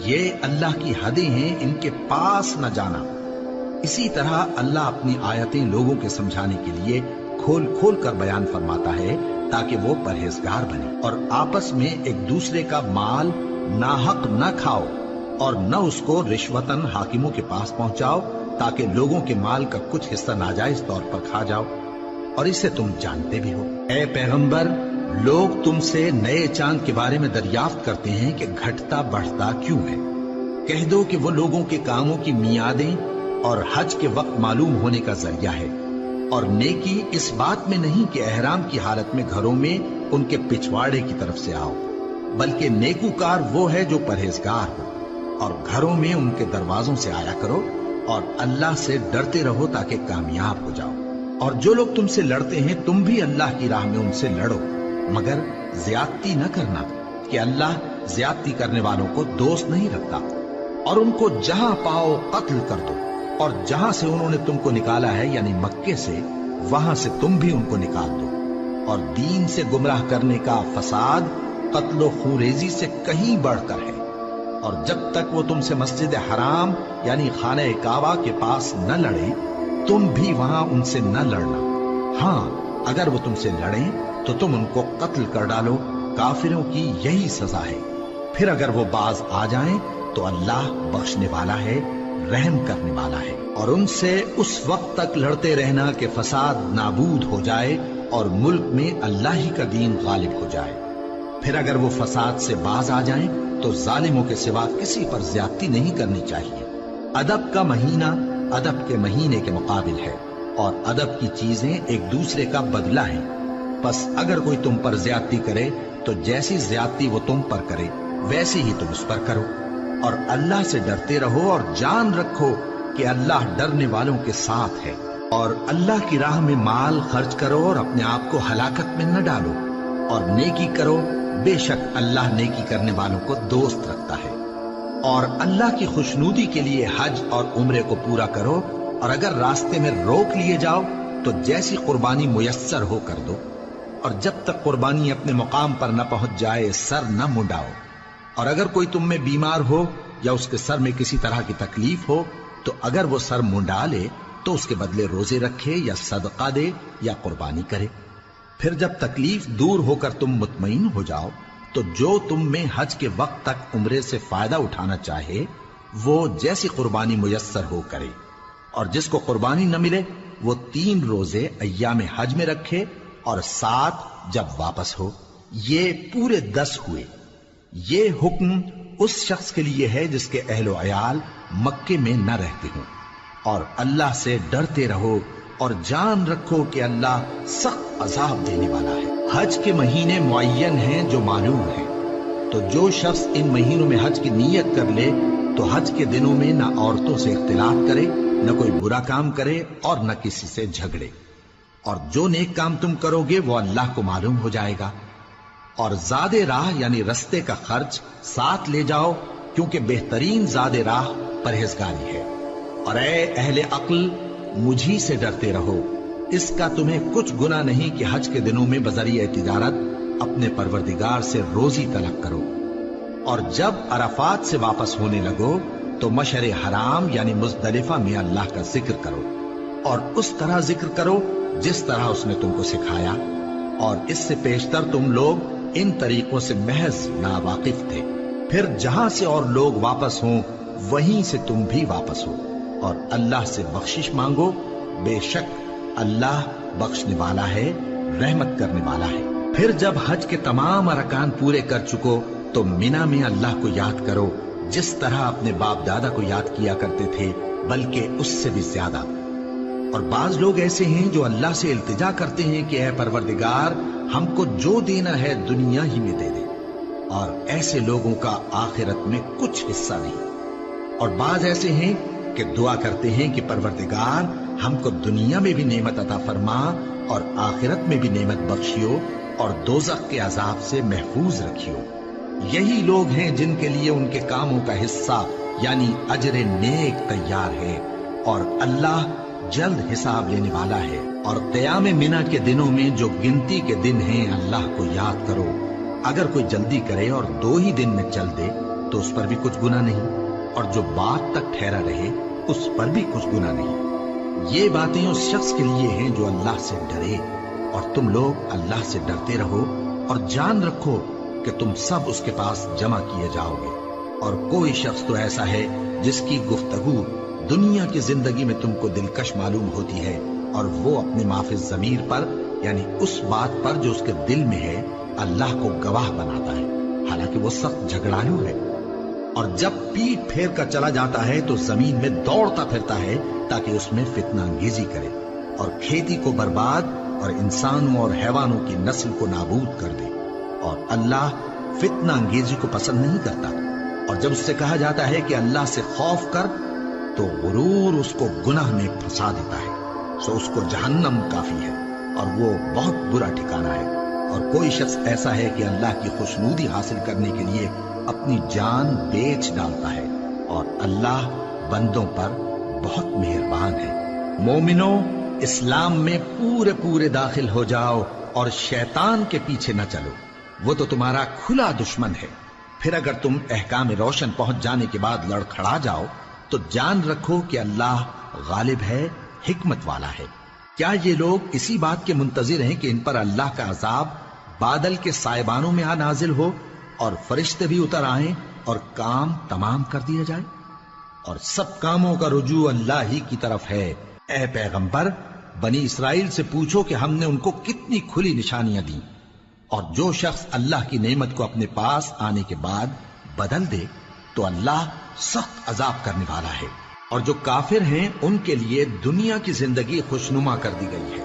یہ اللہ کی حدیں ہیں، ان کے پاس نہ جانا۔ اسی طرح اللہ اپنی آیتیں لوگوں کے سمجھانے کے لیے کھول کھول کر بیان فرماتا ہے تاکہ وہ پرہیزگار بنے۔ اور آپس میں ایک دوسرے کا مال ناحق نہ کھاؤ، اور نہ اس کو رشوتاً حاکموں کے پاس پہنچاؤ تاکہ لوگوں کے مال کا کچھ حصہ ناجائز طور پر کھا جاؤ، اور اسے تم جانتے بھی ہو۔ اے پیغمبر، لوگ تم سے نئے چاند کے بارے میں دریافت کرتے ہیں کہ گھٹتا بڑھتا کیوں ہے۔ کہہ دو کہ وہ لوگوں کے کاموں کی میعادیں اور حج کے وقت معلوم ہونے کا ذریعہ ہے، اور نیکی اس بات میں نہیں کہ احرام کی حالت میں گھروں میں ان کے پچھواڑے کی طرف سے آؤ، بلکہ نیکوکار وہ ہے جو پرہیزگار ہو، اور گھروں میں ان کے دروازوں سے آیا کرو، اور اللہ سے ڈرتے رہو تاکہ کامیاب ہو جاؤ۔ اور جو لوگ تم سے لڑتے ہیں تم بھی اللہ کی راہ میں ان سے لڑو، مگر زیادتی نہ کرنا کہ اللہ زیادتی کرنے والوں کو دوست نہیں رکھتا۔ اور ان کو جہاں پاؤ قتل کر دو، اور جہاں سے انہوں نے تم کو نکالا ہے یعنی مکے سے، وہاں سے تم بھی ان کو نکال دو۔ اور دین سے گمراہ کرنے کا فساد قتل و خوریزی سے کہیں بڑھ کر ہے۔ اور جب تک وہ تم سے مسجد حرام یعنی خانہ کعبہ کے پاس نہ لڑے، تم بھی وہاں ان سے نہ لڑنا۔ ہاں اگر وہ تم سے لڑیں تو تم ان کو قتل کر ڈالو، کافروں کی یہی سزا ہے۔ پھر اگر وہ باز آ جائیں تو اللہ بخشنے والا ہے، رحم کرنے والا ہے۔ اور ان سے اس وقت تک لڑتے رہنا کہ فساد نابود ہو جائے اور ملک میں اللہ ہی کا دین غالب ہو جائے۔ پھر اگر وہ فساد سے باز آ جائیں تو ظالموں کے سوا کسی پر زیادتی نہیں کرنی چاہیے۔ ادب کا مہینہ ادب کے مہینے کے مقابل ہے، اور ادب کی چیزیں ایک دوسرے کا بدلہ ہیں۔ بس اگر کوئی تم پر زیادتی کرے تو جیسی زیادتی وہ تم پر کرے ویسی ہی تم اس پر کرو۔ اور اللہ سے ڈرتے رہو اور جان رکھو کہ اللہ ڈرنے والوں کے ساتھ ہے۔ اور اللہ کی راہ میں مال خرچ کرو اور اپنے آپ کو ہلاکت میں نہ ڈالو، اور نیکی کرو، بے شک اللہ نیکی کرنے والوں کو دوست رکھتا ہے۔ اور اللہ کی خوشنودی کے لیے حج اور عمرے کو پورا کرو، اور اگر راستے میں روک لیے جاؤ تو جیسی قربانی میسر ہو کر دو، اور جب تک قربانی اپنے مقام پر نہ پہنچ جائے سر نہ منڈاؤ۔ اور اگر کوئی تم میں بیمار ہو یا اس کے سر میں کسی طرح کی تکلیف ہو تو اگر وہ سر منڈا لے تو اس کے بدلے روزے رکھے یا صدقہ دے یا قربانی کرے۔ پھر جب تکلیف دور ہو کر تم مطمئن ہو جاؤ تو جو تم میں حج کے وقت تک عمرے سے فائدہ اٹھانا چاہے وہ جیسی قربانی میسر ہو کرے، اور جس کو قربانی نہ ملے وہ 3 روزے ایام حج میں رکھے اور 7 جب واپس ہو۔ یہ پورے 10 ہوئے۔ یہ حکم اس شخص کے لیے ہے جس کے اہل و عیال مکے میں نہ رہتے ہوں۔ اور اللہ سے ڈرتے رہو اور جان رکھو کہ اللہ سخت عذاب دینے والا ہے۔ حج کے مہینے معین ہیں جو معلوم ہیں، تو جو شخص ان مہینوں میں حج کی نیت کر لے تو حج کے دنوں میں نہ عورتوں سے اختلاط کرے، نہ کوئی برا کام کرے اور نہ کسی سے جھگڑے۔ اور جو نیک کام تم کرو گے وہ اللہ کو معلوم ہو جائے گا۔ اور زاد راہ یعنی رستے کا خرچ ساتھ لے جاؤ، کیونکہ بہترین زاد راہ پرہیزگاری ہے۔ اور اے اہل عقل، مجھی سے ڈرتے رہو، اس کا تمہیں کچھ گناہ نہیں کہ حج کے دنوں میں بذریعہ تجارت اپنے پروردگار سے روزی طلب کرو۔ اور جب عرفات سے واپس ہونے لگو تو مشعر حرام یعنی مزدلفہ میں اللہ کا ذکر کرو، اور اس طرح ذکر کرو جس طرح اس نے تم کو سکھایا، اور اس سے پیشتر تم لوگ ان طریقوں سے محض ناواقف تھے۔ پھر جہاں سے اور لوگ واپس ہوں وہیں سے تم بھی واپس ہو، اور اللہ سے بخشش مانگو، بے شک اللہ بخشنے والا ہے، رحمت کرنے والا ہے۔ پھر جب حج کے تمام ارکان پورے کر چکو تو مینا میں اللہ کو یاد کرو جس طرح اپنے باپ دادا کو یاد کیا کرتے تھے، بلکہ اس سے بھی زیادہ۔ اور بعض لوگ ایسے ہیں جو اللہ سے التجا کرتے ہیں کہ اے پروردگار ہم کو جو دینا ہے دنیا ہی میں دے دے، اور ایسے لوگوں کا آخرت میں کچھ حصہ نہیں۔ اور بعض ایسے ہیں کہ دعا کرتے ہیں کہ پروردگار ہم کو دنیا میں بھی نعمت عطا فرما اور آخرت میں بھی نعمت بخشیو اور دوزخ کے عذاب سے محفوظ رکھیو۔ یہی لوگ ہیں جن کے لیے ان کے کاموں کا حصہ یعنی اجر نیک تیار ہے، اور اللہ جلد حساب لینے والا ہے۔ اور قیام منا کے دنوں میں جو گنتی کے دن ہیں اللہ کو یاد کرو۔ اگر کوئی جلدی کرے اور 2 ہی دن میں چل دے تو اس پر بھی کچھ گناہ نہیں، اور جو بات تک ٹھہرا رہے اس پر بھی کچھ گناہ نہیں۔ یہ باتیں اس شخص کے لیے ہیں جو اللہ سے ڈرے، اور تم لوگ اللہ سے ڈرتے رہو اور جان رکھو کہ تم سب اس کے پاس جمع کیے جاؤ گے۔ اور کوئی شخص تو ایسا ہے جس کی گفتگو دنیا کی زندگی میں تم کو دلکش معلوم ہوتی ہے، اور وہ اپنے معافی ضمیر پر یعنی اس بات پر جو اس کے دل میں ہے اللہ کو گواہ بناتا ہے، حالانکہ وہ سخت جھگڑالو ہے۔ اور جب پیٹ پھیر کر چلا جاتا ہے تو زمین میں دوڑتا پھرتا ہے تاکہ اس میں فتنہ انگیزی کرے اور کھیتی کو برباد اور انسانوں اور حیوانوں کی نسل کو نابود کر دے، اور اللہ فتنہ انگیزی کو پسند نہیں کرتا۔ اور جب اس سے کہا جاتا ہے کہ اللہ سے خوف کر تو غرور اس کو گناہ میں پھنسا دیتا ہے، سو اس کو جہنم کافی ہے اور وہ بہت برا ٹھکانہ ہے۔ اور کوئی شخص ایسا ہے کہ اللہ کی خوشنودی حاصل کرنے کے لیے اپنی جان بیچ ڈالتا ہے، اور اللہ بندوں پر بہت مہربان ہے۔ مومنو، اسلام میں پورے داخل ہو جاؤ اور شیطان کے پیچھے نہ چلو، وہ تو تمہارا کھلا دشمن ہے۔ پھر اگر تم احکام روشن پہنچ جانے کے بعد لڑکھڑا جاؤ تو جان رکھو کہ اللہ غالب ہے، حکمت والا ہے۔ کیا یہ لوگ اسی بات کے منتظر ہیں کہ ان پر اللہ کا عذاب بادل کے سائبانوں میں آ نازل ہو اور فرشتے بھی اتر آئیں اور کام تمام کر دیا جائے؟ اور سب کاموں کا رجوع اللہ ہی کی طرف ہے۔ اے پیغمبر، بنی اسرائیل سے پوچھو کہ ہم نے ان کو کتنی کھلی نشانیاں دیں، اور جو شخص اللہ کی نعمت کو اپنے پاس آنے کے بعد بدل دے تو اللہ سخت عذاب کرنے والا ہے۔ اور جو کافر ہیں ان کے لیے دنیا کی زندگی خوشنما کر دی گئی ہے،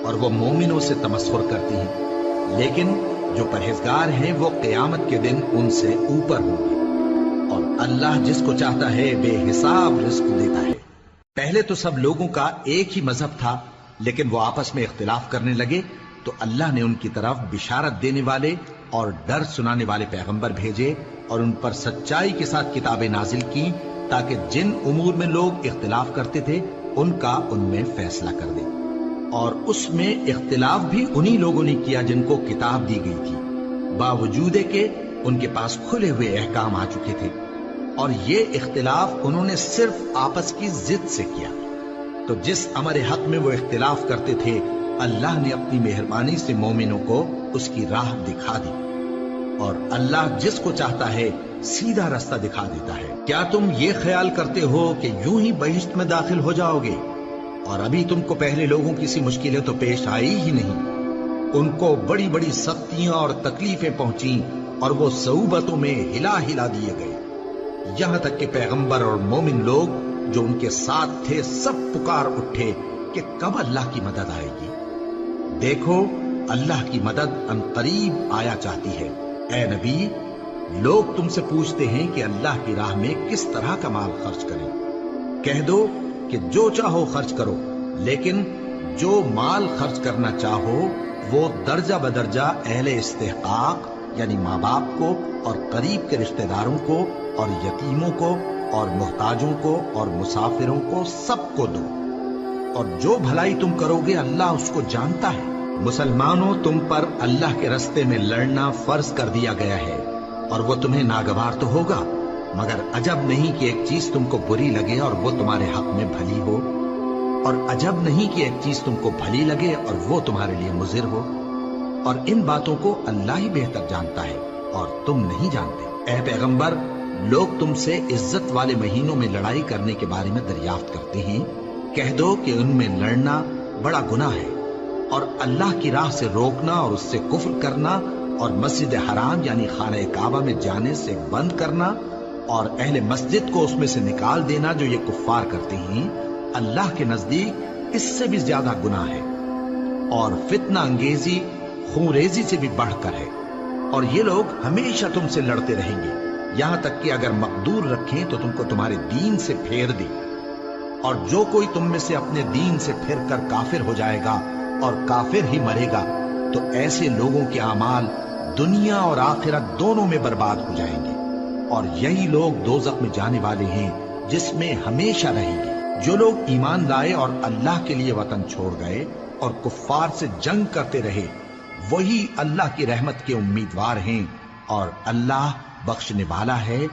اور وہ مومنوں سے تمسخر کرتی ہیں، لیکن جو پرہیزگار ہیں وہ قیامت کے دن ان سے اوپر ہوں گے۔ اور اللہ جس کو چاہتا ہے بے حساب رزق دیتا ہے۔ پہلے تو سب لوگوں کا ایک ہی مذہب تھا، لیکن وہ آپس میں اختلاف کرنے لگے تو اللہ نے ان کی طرف بشارت دینے والے اور ڈر سنانے والے پیغمبر بھیجے، اور ان پر سچائی کے ساتھ کتابیں نازل کی، تاکہ جن امور میں لوگ اختلاف کرتے تھے ان کا ان میں فیصلہ کر دے۔ اور اس میں اختلاف بھی انہی لوگوں نے کیا جن کو کتاب دی گئی تھی، باوجود کہ ان کے پاس کھلے ہوئے احکام آ چکے تھے، اور یہ اختلاف انہوں نے صرف آپس کی ضد سے کیا۔ تو جس امر حق میں وہ اختلاف کرتے تھے اللہ نے اپنی مہربانی سے مومنوں کو اس کی راہ دکھا دی، اور اللہ جس کو چاہتا ہے سیدھا راستہ دکھا دیتا ہے۔ کیا تم یہ خیال کرتے ہو کہ یوں ہی بہشت میں داخل ہو جاؤ گے، اور ابھی تم کو پہلے لوگوں کی سی مشکلیں تو پیش آئی ہی نہیں؟ ان کو بڑی بڑی سختیاں اور تکلیفیں پہنچیں، اور وہ صعوبتوں میں ہلا دیے گئے، یہاں تک کہ پیغمبر اور مومن لوگ جو ان کے ساتھ تھے سب پکار اٹھے کہ کب اللہ کی مدد آئے گی۔ دیکھو، اللہ کی مدد عنقریب آیا چاہتی ہے۔ اے نبی، لوگ تم سے پوچھتے ہیں کہ اللہ کی راہ میں کس طرح کا مال خرچ کریں۔ کہہ دو کہ جو چاہو خرچ کرو، لیکن جو مال خرچ کرنا چاہو وہ درجہ بدرجہ اہل استحقاق یعنی ماں باپ کو اور قریب کے رشتہ داروں کو اور یتیموں کو اور محتاجوں کو اور مسافروں کو سب کو دو، اور جو بھلائی تم کرو گے اللہ اس کو جانتا ہے۔ مسلمانوں، تم پر اللہ کے رستے میں لڑنا فرض کر دیا گیا ہے، اور وہ تمہیں ناگوار تو ہوگا، مگر عجب نہیں کہ ایک چیز تم کو بری لگے اور وہ تمہارے حق میں بھلی ہو، اور عجب نہیں کہ ایک چیز تم کو بھلی لگے اور وہ تمہارے لیے مضر ہو، اور ان باتوں کو اللہ ہی بہتر جانتا ہے اور تم نہیں جانتے۔ اے پیغمبر، لوگ تم سے عزت والے مہینوں میں لڑائی کرنے کے بارے میں دریافت کرتے ہیں، کہہ دو کہ ان میں لڑنا بڑا گناہ ہے، اور اللہ کی راہ سے روکنا اور اس سے کفر کرنا اور مسجد حرام یعنی خانہ کعبہ میں جانے سے بند کرنا اور اہل مسجد کو اس میں سے نکال دینا جو یہ کفار کرتے ہیں، اللہ کے نزدیک اس سے بھی زیادہ گناہ ہے، اور فتنہ انگیزی خونریزی سے بھی بڑھ کر ہے۔ اور یہ لوگ ہمیشہ تم سے لڑتے رہیں گے، یہاں تک کہ اگر مقدور رکھیں تو تم کو تمہارے دین سے پھیر دیں، اور جو کوئی تم میں سے اپنے دین سے پھر کر کافر ہو جائے گا اور کافر ہی مرے گا تو ایسے لوگوں کے اعمال دنیا اور آخرت دونوں میں برباد ہو جائیں گے، اور یہی لوگ دوزخ میں جانے والے ہیں جس میں ہمیشہ رہیں گے۔ جو لوگ ایمان لائے اور اللہ کے لیے وطن چھوڑ گئے اور کفار سے جنگ کرتے رہے وہی اللہ کی رحمت کے امیدوار ہیں، اور اللہ بخشنے والا ہے،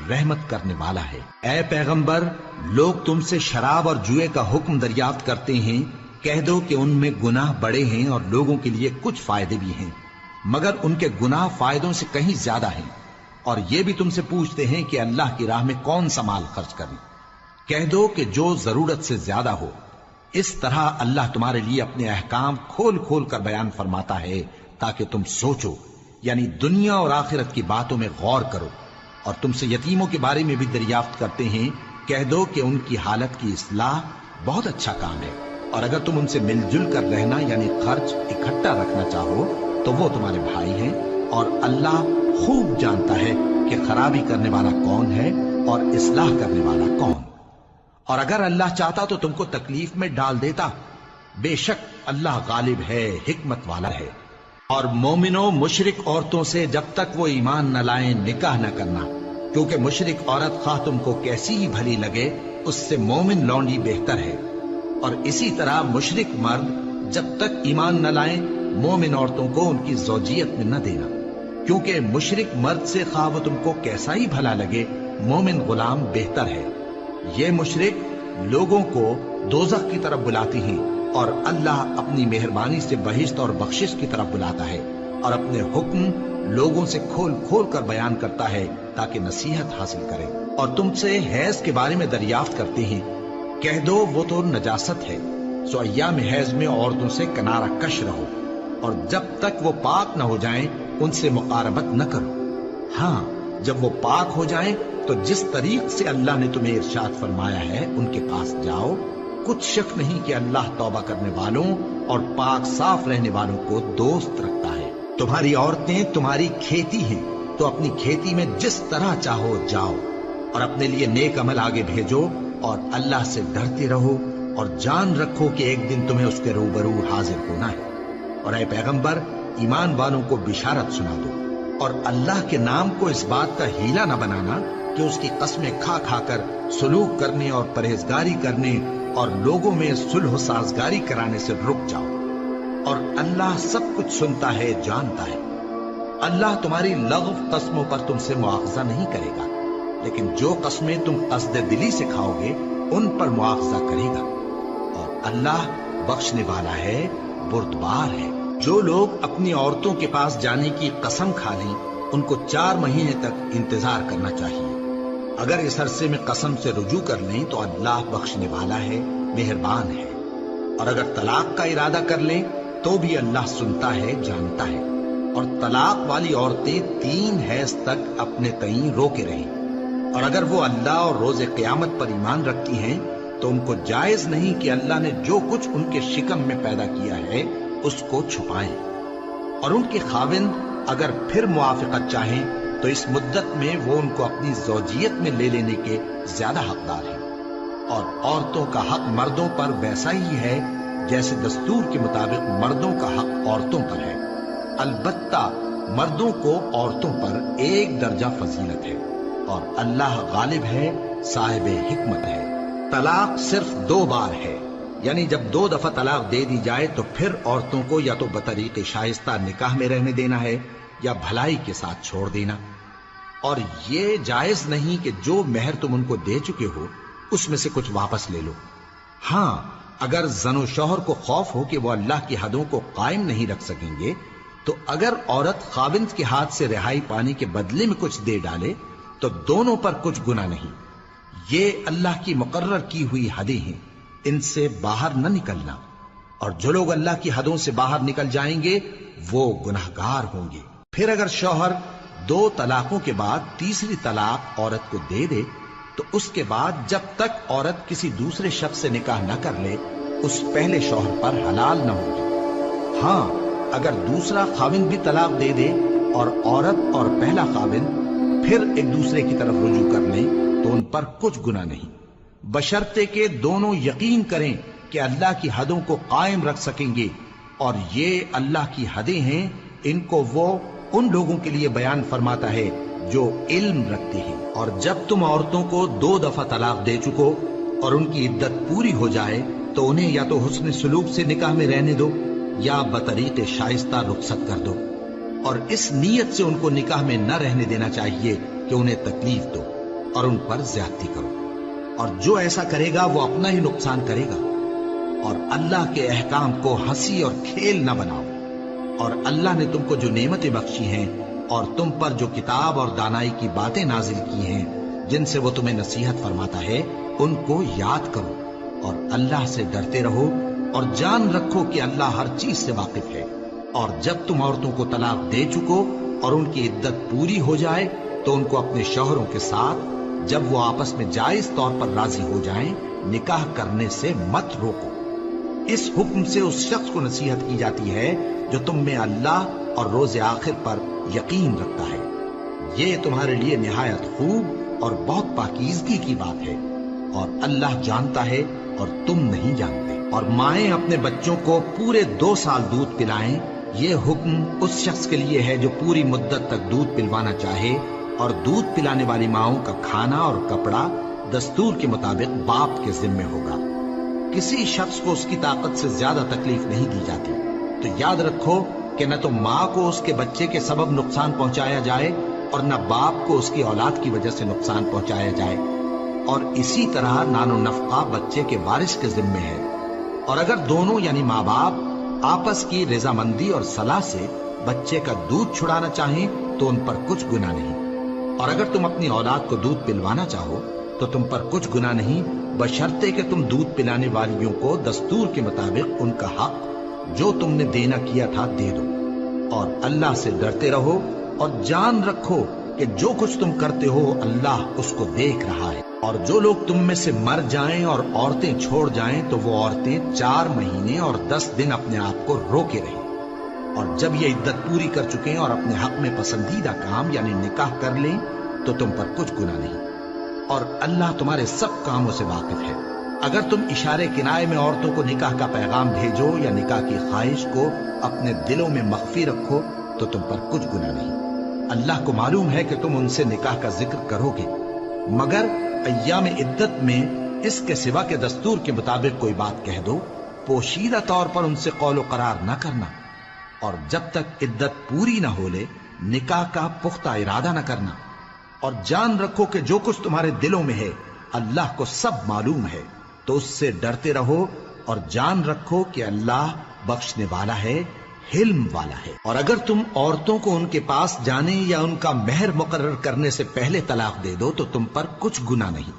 رحمت کرنے والا ہے۔ اے پیغمبر، لوگ تم سے شراب اور جوئے کا حکم دریافت کرتے ہیں، کہہ دو کہ ان میں گناہ بڑے ہیں اور لوگوں کے لیے کچھ فائدے بھی ہیں، مگر ان کے گناہ فائدوں سے کہیں زیادہ ہیں۔ اور یہ بھی تم سے پوچھتے ہیں کہ اللہ کی راہ میں کون سا مال خرچ کریں، کہہ دو کہ جو ضرورت سے زیادہ ہو۔ اس طرح اللہ تمہارے لیے اپنے احکام کھول کھول کر بیان فرماتا ہے تاکہ تم سوچو، یعنی دنیا اور آخرت کی باتوں میں غور کرو۔ اور تم سے یتیموں کے بارے میں بھی دریافت کرتے ہیں، کہہ دو کہ ان کی حالت کی اصلاح بہت اچھا کام ہے، اور اگر تم ان سے مل جل کر رہنا یعنی خرچ اکٹھا رکھنا چاہو تو وہ تمہارے بھائی ہیں، اور اللہ خوب جانتا ہے کہ خرابی کرنے والا کون ہے اور اصلاح کرنے والا کون۔ اور اگر اللہ چاہتا تو تم کو تکلیف میں ڈال دیتا، بے شک اللہ غالب ہے، حکمت والا ہے۔ اور مومنوں مشرک عورتوں سے جب تک وہ ایمان نہ لائیں نکاح نہ کرنا، کیونکہ مشرک عورت خواہ تم کو کیسی ہی بھلی لگے اس سے مومن لونڈی بہتر ہے، اور اسی طرح مشرک مرد جب تک ایمان نہ لائیں مومن عورتوں کو ان کی زوجیت میں نہ دینا، کیونکہ مشرک مرد سے خواہ وہ تم کو کیسا ہی بھلا لگے مومن غلام بہتر ہے۔ یہ مشرک لوگوں کو دوزخ کی طرف بلاتی ہیں، اور اللہ اپنی مہربانی سے بہشت اور بخشش کی طرف بلاتا ہے، اور اپنے حکم لوگوں سے کھول کھول کر بیان کرتا ہے تاکہ نصیحت حاصل کرے۔ اور تم سے حیض کے بارے میں دریافت کرتے ہیں، کہہ دو وہ تو نجاست ہے، سو ایام حیض میں عورتوں سے کنارہ کش رہو، اور جب تک وہ پاک نہ ہو جائیں ان سے مقاربت نہ کرو۔ ہاں جب وہ پاک ہو جائیں تو جس طریق سے اللہ نے تمہیں ارشاد فرمایا ہے ان کے پاس جاؤ، کچھ شک نہیں کہ اللہ توبہ کرنے والوں اور پاک صاف رہنے والوں کو دوست رکھتا ہے۔ تمہاری عورتیں تمہاری کھیتی ہیں، تو اپنی کھیتی میں جس طرح چاہو جاؤ، اور اپنے لیے نیک عمل آگے بھیجو، اور اللہ سے ڈرتے رہو، اور جان رکھو کہ ایک دن تمہیں اس کے روبرو حاضر ہونا ہے۔ اور اے پیغمبر ایمان والوں کو بشارت سنا دو، اور اللہ کے نام کو اس بات کا ہیلا نہ بنانا کہ اس کی قسمیں کھا کھا کر سلوک کرنے اور پرہیزگاری کرنے اور لوگوں میں صلح و سازگاری کرانے سے رک جاؤ، اور اللہ سب کچھ سنتا ہے جانتا ہے۔ اللہ تمہاری لغو قسموں پر تم سے مواخذہ نہیں کرے گا، لیکن جو قسمیں تم قصد دلی سے کھاؤ گے ان پر مواخذہ کرے گا، اور اللہ بخشنے والا ہے، بردبار ہے۔ جو لوگ اپنی عورتوں کے پاس جانے کی قسم کھا لیں ان کو 4 مہینے تک انتظار کرنا چاہیے۔ اگر اس عرصے میں قسم سے رجوع کر لیں تو اللہ بخشنے والا ہے، مہربان ہے، اور اگر طلاق کا ارادہ کر لیں تو بھی اللہ سنتا ہے جانتا ہے۔ اور طلاق والی عورتیں 3 حیض تک اپنے تئیں روکے رہیں، اور اگر وہ اللہ اور روز قیامت پر ایمان رکھتی ہیں تو ان کو جائز نہیں کہ اللہ نے جو کچھ ان کے شکم میں پیدا کیا ہے اس کو چھپائیں، اور ان کے خاوند اگر پھر موافقت چاہیں تو اس مدت میں وہ ان کو اپنی زوجیت میں لے لینے کے زیادہ حقدار ہیں۔ اور عورتوں کا حق مردوں پر ویسا ہی ہے جیسے دستور کے مطابق مردوں کا حق عورتوں پر ہے، البتہ مردوں کو عورتوں پر 1 درجہ فضیلت ہے، اور اللہ غالب ہے، صاحب حکمت ہے۔ طلاق صرف 2 بار ہے، یعنی جب 2 دفعہ طلاق دے دی جائے تو پھر عورتوں کو یا تو بطریق شائستہ نکاح میں رہنے دینا ہے یا بھلائی کے ساتھ چھوڑ دینا، اور یہ جائز نہیں کہ جو مہر تم ان کو دے چکے ہو اس میں سے کچھ واپس لے لو۔ ہاں اگر زن و شوہر کو خوف ہو کہ وہ اللہ کی حدوں کو قائم نہیں رکھ سکیں گے تو اگر عورت خاوند کے ہاتھ سے رہائی پانے کے بدلے میں کچھ دے ڈالے تو دونوں پر کچھ گناہ نہیں۔ یہ اللہ کی مقرر کی ہوئی حدیں ہیں، ان سے باہر نہ نکلنا، اور جو لوگ اللہ کی حدوں سے باہر نکل جائیں گے وہ گناہگار ہوں گے۔ پھر اگر شوہر 2 طلاقوں کے بعد تیسری طلاق عورت کو دے دے تو اس کے بعد جب تک عورت کسی دوسرے شخص سے نکاح نہ کر لے اس پہلے شوہر پر حلال نہ ہوگی۔ ہاں اگر دوسرا خاوند بھی طلاق دے دے اور عورت اور پہلا خاوند پھر ایک دوسرے کی طرف رجوع کر لیں تو ان پر کچھ گناہ نہیں، بشرطے کہ دونوں یقین کریں کہ اللہ کی حدوں کو قائم رکھ سکیں گے، اور یہ اللہ کی حدیں ہیں، ان کو وہ ان لوگوں کے لیے بیان فرماتا ہے جو علم رکھتے ہیں۔ اور جب تم عورتوں کو 2 دفعہ طلاق دے چکو اور ان کی عدت پوری ہو جائے تو انہیں یا تو حسن سلوک سے نکاح میں رہنے دو یا بطریق شائستہ رخصت کر دو، اور اس نیت سے ان کو نکاح میں نہ رہنے دینا چاہیے کہ انہیں تکلیف دو اور ان پر زیادتی کرو، اور جو ایسا کرے گا وہ اپنا ہی نقصان کرے گا۔ اور اللہ کے احکام کو ہنسی اور کھیل نہ بناؤ، اور اللہ نے تم کو جو نعمتیں بخشی ہیں اور تم پر جو کتاب اور دانائی کی باتیں نازل کی ہیں جن سے وہ تمہیں نصیحت فرماتا ہے ان کو یاد کرو، اور اللہ سے ڈرتے رہو، اور جان رکھو کہ اللہ ہر چیز سے واقف ہے۔ اور جب تم عورتوں کو طلاق دے چکو اور ان کی عدت پوری ہو جائے تو ان کو اپنے شوہروں کے ساتھ جب وہ آپس میں جائز طور پر راضی ہو جائیں نکاح کرنے سے مت روکو۔ اس حکم سے اس شخص کو نصیحت کی جاتی ہے جو تم میں اللہ اور روز آخر پر یقین رکھتا ہے۔ یہ تمہارے لیے نہایت خوب اور بہت پاکیزگی کی بات ہے، اور اللہ جانتا ہے اور تم نہیں جانتے۔ اور مائیں اپنے بچوں کو پورے 2 سال دودھ پلائیں یہ حکم اس شخص کے لیے ہے جو پوری مدت تک دودھ پلوانا چاہے، اور دودھ پلانے والی ماؤں کا کھانا اور کپڑا دستور کے مطابق باپ کے ذمے ہوگا۔ کسی شخص کو اس کی طاقت سے زیادہ تکلیف نہیں دی جاتی، تو یاد رکھو کہ نہ تو ماں کو اس کے بچے کے سبب نقصان پہنچایا جائے اور نہ باپ کو اس کی اولاد کی وجہ سے نقصان پہنچایا جائے، اور اسی طرح نان و نفقہ بچے کے وارث کے ذمے ہے۔ اور اگر دونوں یعنی ماں باپ آپس کی رضامندی اور صلاح سے بچے کا دودھ چھڑانا چاہیں تو ان پر کچھ گناہ نہیں، اور اگر تم اپنی اولاد کو دودھ پلوانا چاہو تو تم پر کچھ گناہ نہیں، بشرطے کہ تم دودھ پلانے والیوں کو دستور کے مطابق ان کا حق جو تم نے دینا کیا تھا دے دو، اور اللہ سے ڈرتے رہو اور جان رکھو کہ جو کچھ تم کرتے ہو اللہ اس کو دیکھ رہا ہے۔ اور جو لوگ تم میں سے مر جائیں اور عورتیں چھوڑ جائیں تو وہ عورتیں 4 مہینے اور 10 دن اپنے آپ کو روکے رہیں، اور جب یہ عدت پوری کر چکیں اور اپنے حق میں پسندیدہ کام یعنی نکاح کر لیں تو تم پر کچھ گناہ نہیں، اور اللہ تمہارے سب کاموں سے واقف ہے۔ اگر تم اشارے کنائے میں عورتوں کو نکاح کا پیغام بھیجو یا نکاح کی خواہش کو اپنے دلوں میں مخفی رکھو تو تم پر کچھ گناہ نہیں۔ اللہ کو معلوم ہے کہ تم ان سے نکاح کا ذکر کرو گے، مگر ایام عدت میں اس کے سوا کے دستور کے مطابق کوئی بات کہہ دو، پوشیدہ طور پر ان سے قول و قرار نہ کرنا، اور جب تک عدت پوری نہ ہو لے نکاح کا پختہ ارادہ نہ کرنا، اور جان رکھو کہ جو کچھ تمہارے دلوں میں ہے اللہ کو سب معلوم ہے، تو اس سے ڈرتے رہو اور جان رکھو کہ اللہ بخشنے والا ہے، حلم والا ہے۔ اور اگر تم عورتوں کو ان کے پاس جانے یا ان کا مہر مقرر کرنے سے پہلے طلاق دے دو تو تم پر کچھ گناہ نہیں،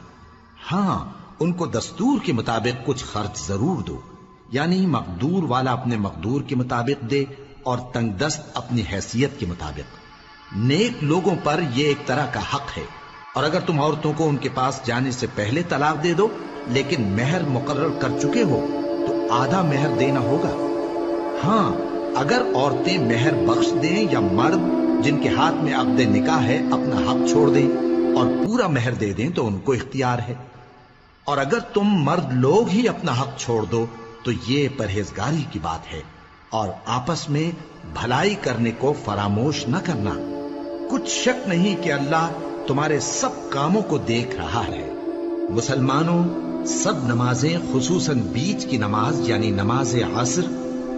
ہاں ان کو دستور کے مطابق کچھ خرچ ضرور دو، یعنی مقدور والا اپنے مقدور کے مطابق دے اور تنگ دست اپنی حیثیت کے مطابق۔ نیک لوگوں پر یہ ایک طرح کا حق ہے۔ اور اگر تم عورتوں کو ان کے پاس جانے سے پہلے طلاق دے دو لیکن مہر مقرر کر چکے ہو تو آدھا مہر دینا ہوگا، ہاں اگر عورتیں مہر بخش دیں یا مرد جن کے ہاتھ میں عقد نکاح ہے اپنا حق چھوڑ دیں اور پورا مہر دے دیں تو ان کو اختیار ہے، اور اگر تم مرد لوگ ہی اپنا حق چھوڑ دو تو یہ پرہیزگاری کی بات ہے، اور آپس میں بھلائی کرنے کو فراموش نہ کرنا۔ کچھ شک نہیں کہ اللہ تمہارے سب کاموں کو دیکھ رہا ہے۔ مسلمانوں، سب نمازیں خصوصاً بیچ کی نماز یعنی نماز عصر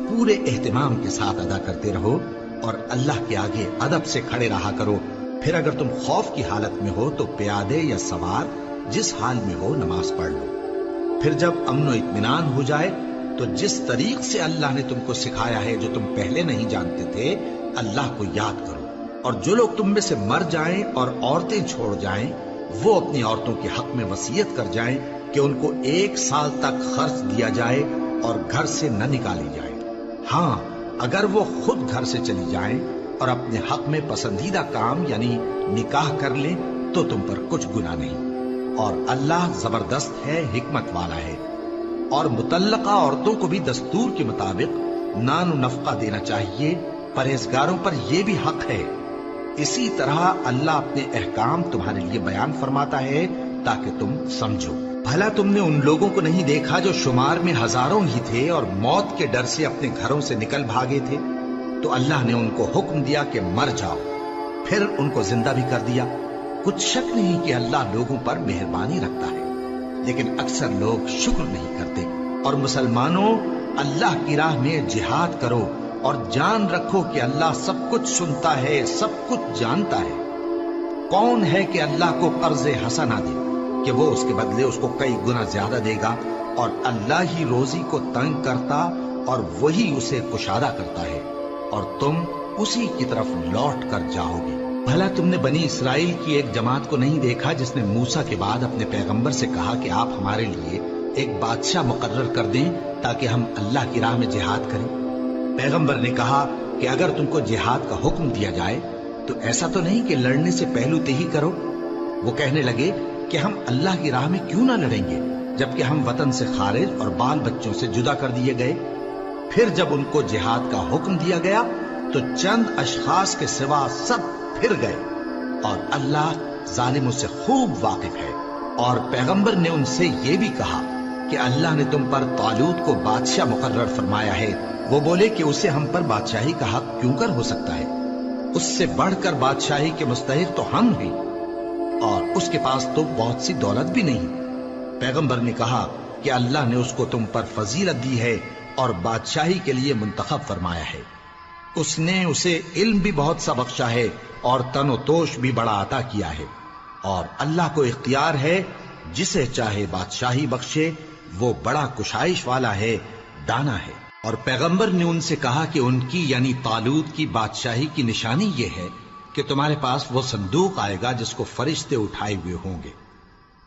پورے اہتمام کے ساتھ ادا کرتے رہو اور اللہ کے آگے ادب سے کھڑے رہا کرو۔ پھر اگر تم خوف کی حالت میں ہو تو پیادے یا سوار جس حال میں ہو نماز پڑھ لو۔ پھر جب امن و اطمینان ہو جائے تو جس طریق سے اللہ نے تم کو سکھایا ہے جو تم پہلے نہیں جانتے تھے اللہ کو یاد کرو۔ اور جو لوگ تم میں سے مر جائیں اور عورتیں چھوڑ جائیں وہ اپنی عورتوں کے حق میں وصیت کر جائیں کہ ان کو 1 سال تک خرچ دیا جائے اور گھر سے نہ نکالی جائے، ہاں اگر وہ خود گھر سے چلی جائیں اور اپنے حق میں پسندیدہ کام یعنی نکاح کر لیں تو تم پر کچھ گناہ نہیں، اور اللہ زبردست ہے، حکمت والا ہے۔ اور مطلقہ عورتوں کو بھی دستور کے مطابق نان و نفقہ دینا چاہیے، پرہیزگاروں پر یہ بھی حق ہے۔ اسی طرح اللہ اپنے احکام تمہارے لیے بیان فرماتا ہے تاکہ تم سمجھو۔ بھلا تم نے ان لوگوں کو نہیں دیکھا جو شمار میں ہزاروں ہی تھے اور موت کے ڈر سے اپنے گھروں سے نکل بھاگے تھے، تو اللہ نے ان کو حکم دیا کہ مر جاؤ، پھر ان کو زندہ بھی کر دیا۔ کچھ شک نہیں کہ اللہ لوگوں پر مہربانی رکھتا ہے، لیکن اکثر لوگ شکر نہیں کرتے۔ اور مسلمانوں، اللہ کی راہ میں جہاد کرو اور جان رکھو کہ اللہ سب کچھ سنتا ہے، سب کچھ جانتا ہے۔ کون ہے کہ اللہ کو قرض حسنہ دے کہ وہ اس کے بدلے اس کو کئی گنا زیادہ دے گا، اور اللہ ہی روزی کو تنگ کرتا اور وہی اسے کشادہ کرتا ہے، اور تم اسی کی طرف لوٹ کر جاؤ گے۔ بھلا تم نے بنی اسرائیل کی ایک جماعت کو نہیں دیکھا جس نے موسیٰ کے بعد اپنے پیغمبر سے کہا کہ آپ ہمارے لیے ایک بادشاہ مقرر کر دیں تاکہ ہم اللہ کی راہ میں جہاد کریں؟ پیغمبر نے کہا کہ اگر تم کو جہاد کا حکم دیا جائے تو ایسا تو نہیں کہ لڑنے سے پہلو تہی کرو۔ وہ کہنے لگے کہ ہم اللہ کی راہ میں کیوں نہ لڑیں گے جبکہ ہم وطن سے خارج اور بال بچوں سے جدا کر دیے گئے۔ پھر جب ان کو جہاد کا حکم دیا گیا تو چند اشخاص کے سوا سب پھر گئے، اور اللہ ظالموں سے خوب واقف ہے۔ اور پیغمبر نے ان سے یہ بھی کہا کہ اللہ نے تم پر طالوت کو بادشاہ مقرر فرمایا ہے وہ بولے کہ اسے ہم پر بادشاہی کا حق کیوں کر ہو سکتا ہے؟ اس سے بڑھ کر بادشاہی کے مستحق تو ہم ہیں، اور اس کے پاس تو بہت سی دولت بھی نہیں۔ پیغمبر نے کہا کہ اللہ نے اس کو تم پر فضیلت دی ہے اور بادشاہی کے لیے منتخب فرمایا ہے۔ اس نے اسے علم بھی بہت سا بخشا ہے اور تن و توش بھی بڑا عطا کیا ہے، اور اللہ کو اختیار ہے جسے چاہے بادشاہی بخشے، وہ بڑا کشائش والا ہے، دانا ہے۔ اور پیغمبر نے ان سے کہا کہ ان کی یعنی طالوت کی بادشاہی کی نشانی یہ ہے کہ تمہارے پاس وہ صندوق آئے گا جس کو فرشتے اٹھائے ہوئے ہوں گے،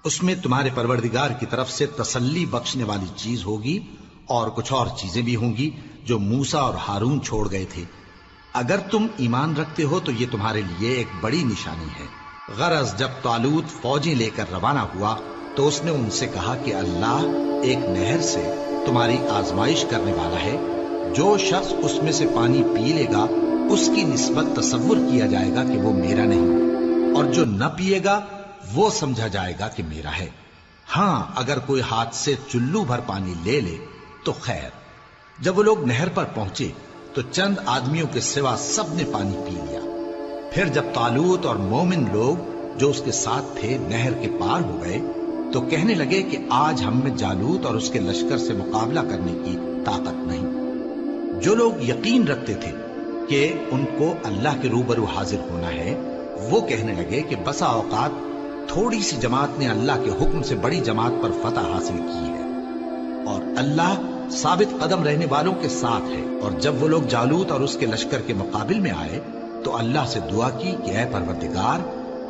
اس میں تمہارے پروردگار کی طرف سے تسلی بخشنے والی چیز ہوگی اور کچھ اور چیزیں بھی ہوں گی جو موسیٰ اور ہارون چھوڑ گئے تھے۔ اگر تم ایمان رکھتے ہو تو یہ تمہارے لیے ایک بڑی نشانی ہے۔ غرض جب طالوت فوجیں لے کر روانہ ہوا تو اس نے ان سے کہا کہ اللہ ایک نہر سے تمہاری آزمائش کرنے والا ہے، جو شخص اس میں سے پانی پی لے گا اس کی نسبت تصور کیا جائے گا کہ وہ میرا نہیں، اور جو نہ پیے گا وہ سمجھا جائے گا کہ میرا ہے۔ ہاں اگر کوئی ہاتھ سے چلو بھر پانی لے لے تو خیر۔ جب وہ لوگ نہر پر پہنچے تو چند آدمیوں کے سوا سب نے پانی پی لیا۔ پھر جب طالوت اور مومن لوگ جو اس کے ساتھ تھے نہر کے پار ہو گئے تو کہنے لگے کہ آج ہم میں جالوت اور اس کے لشکر سے مقابلہ کرنے کی طاقت نہیں۔ جو لوگ یقین رکھتے تھے کہ ان کو اللہ کے روبرو حاضر ہونا ہے، وہ کہنے لگے کہ بسا اوقات تھوڑی سی جماعت نے اللہ کے حکم سے بڑی جماعت پر فتح حاصل کی ہے، اور اللہ ثابت قدم رہنے والوں کے ساتھ ہے۔ اور جب وہ لوگ جالوت اور اس کے لشکر کے مقابل میں آئے تو اللہ سے دعا کی کہ اے پروردگار،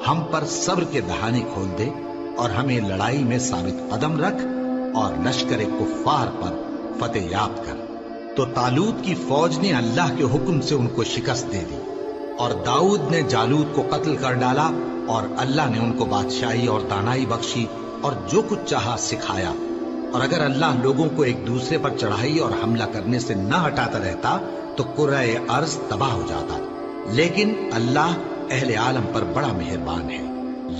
ہم پر صبر کے دہانے کھول دے اور ہمیں لڑائی میں ثابت قدم رکھ اور لشکر کفار پر فتح یاب کر۔ تو طالوت کی فوج نے اللہ کے حکم سے ان کو شکست دے دی، اور داؤد نے جالوت کو قتل کر ڈالا، اور اللہ نے ان کو بادشاہی اور دانائی بخشی اور جو کچھ چاہا سکھایا۔ اور اگر اللہ لوگوں کو ایک دوسرے پر چڑھائی اور حملہ کرنے سے نہ ہٹاتا رہتا تو کرۂ ارض تباہ ہو جاتا، لیکن اللہ اہل عالم پر بڑا مہربان ہے۔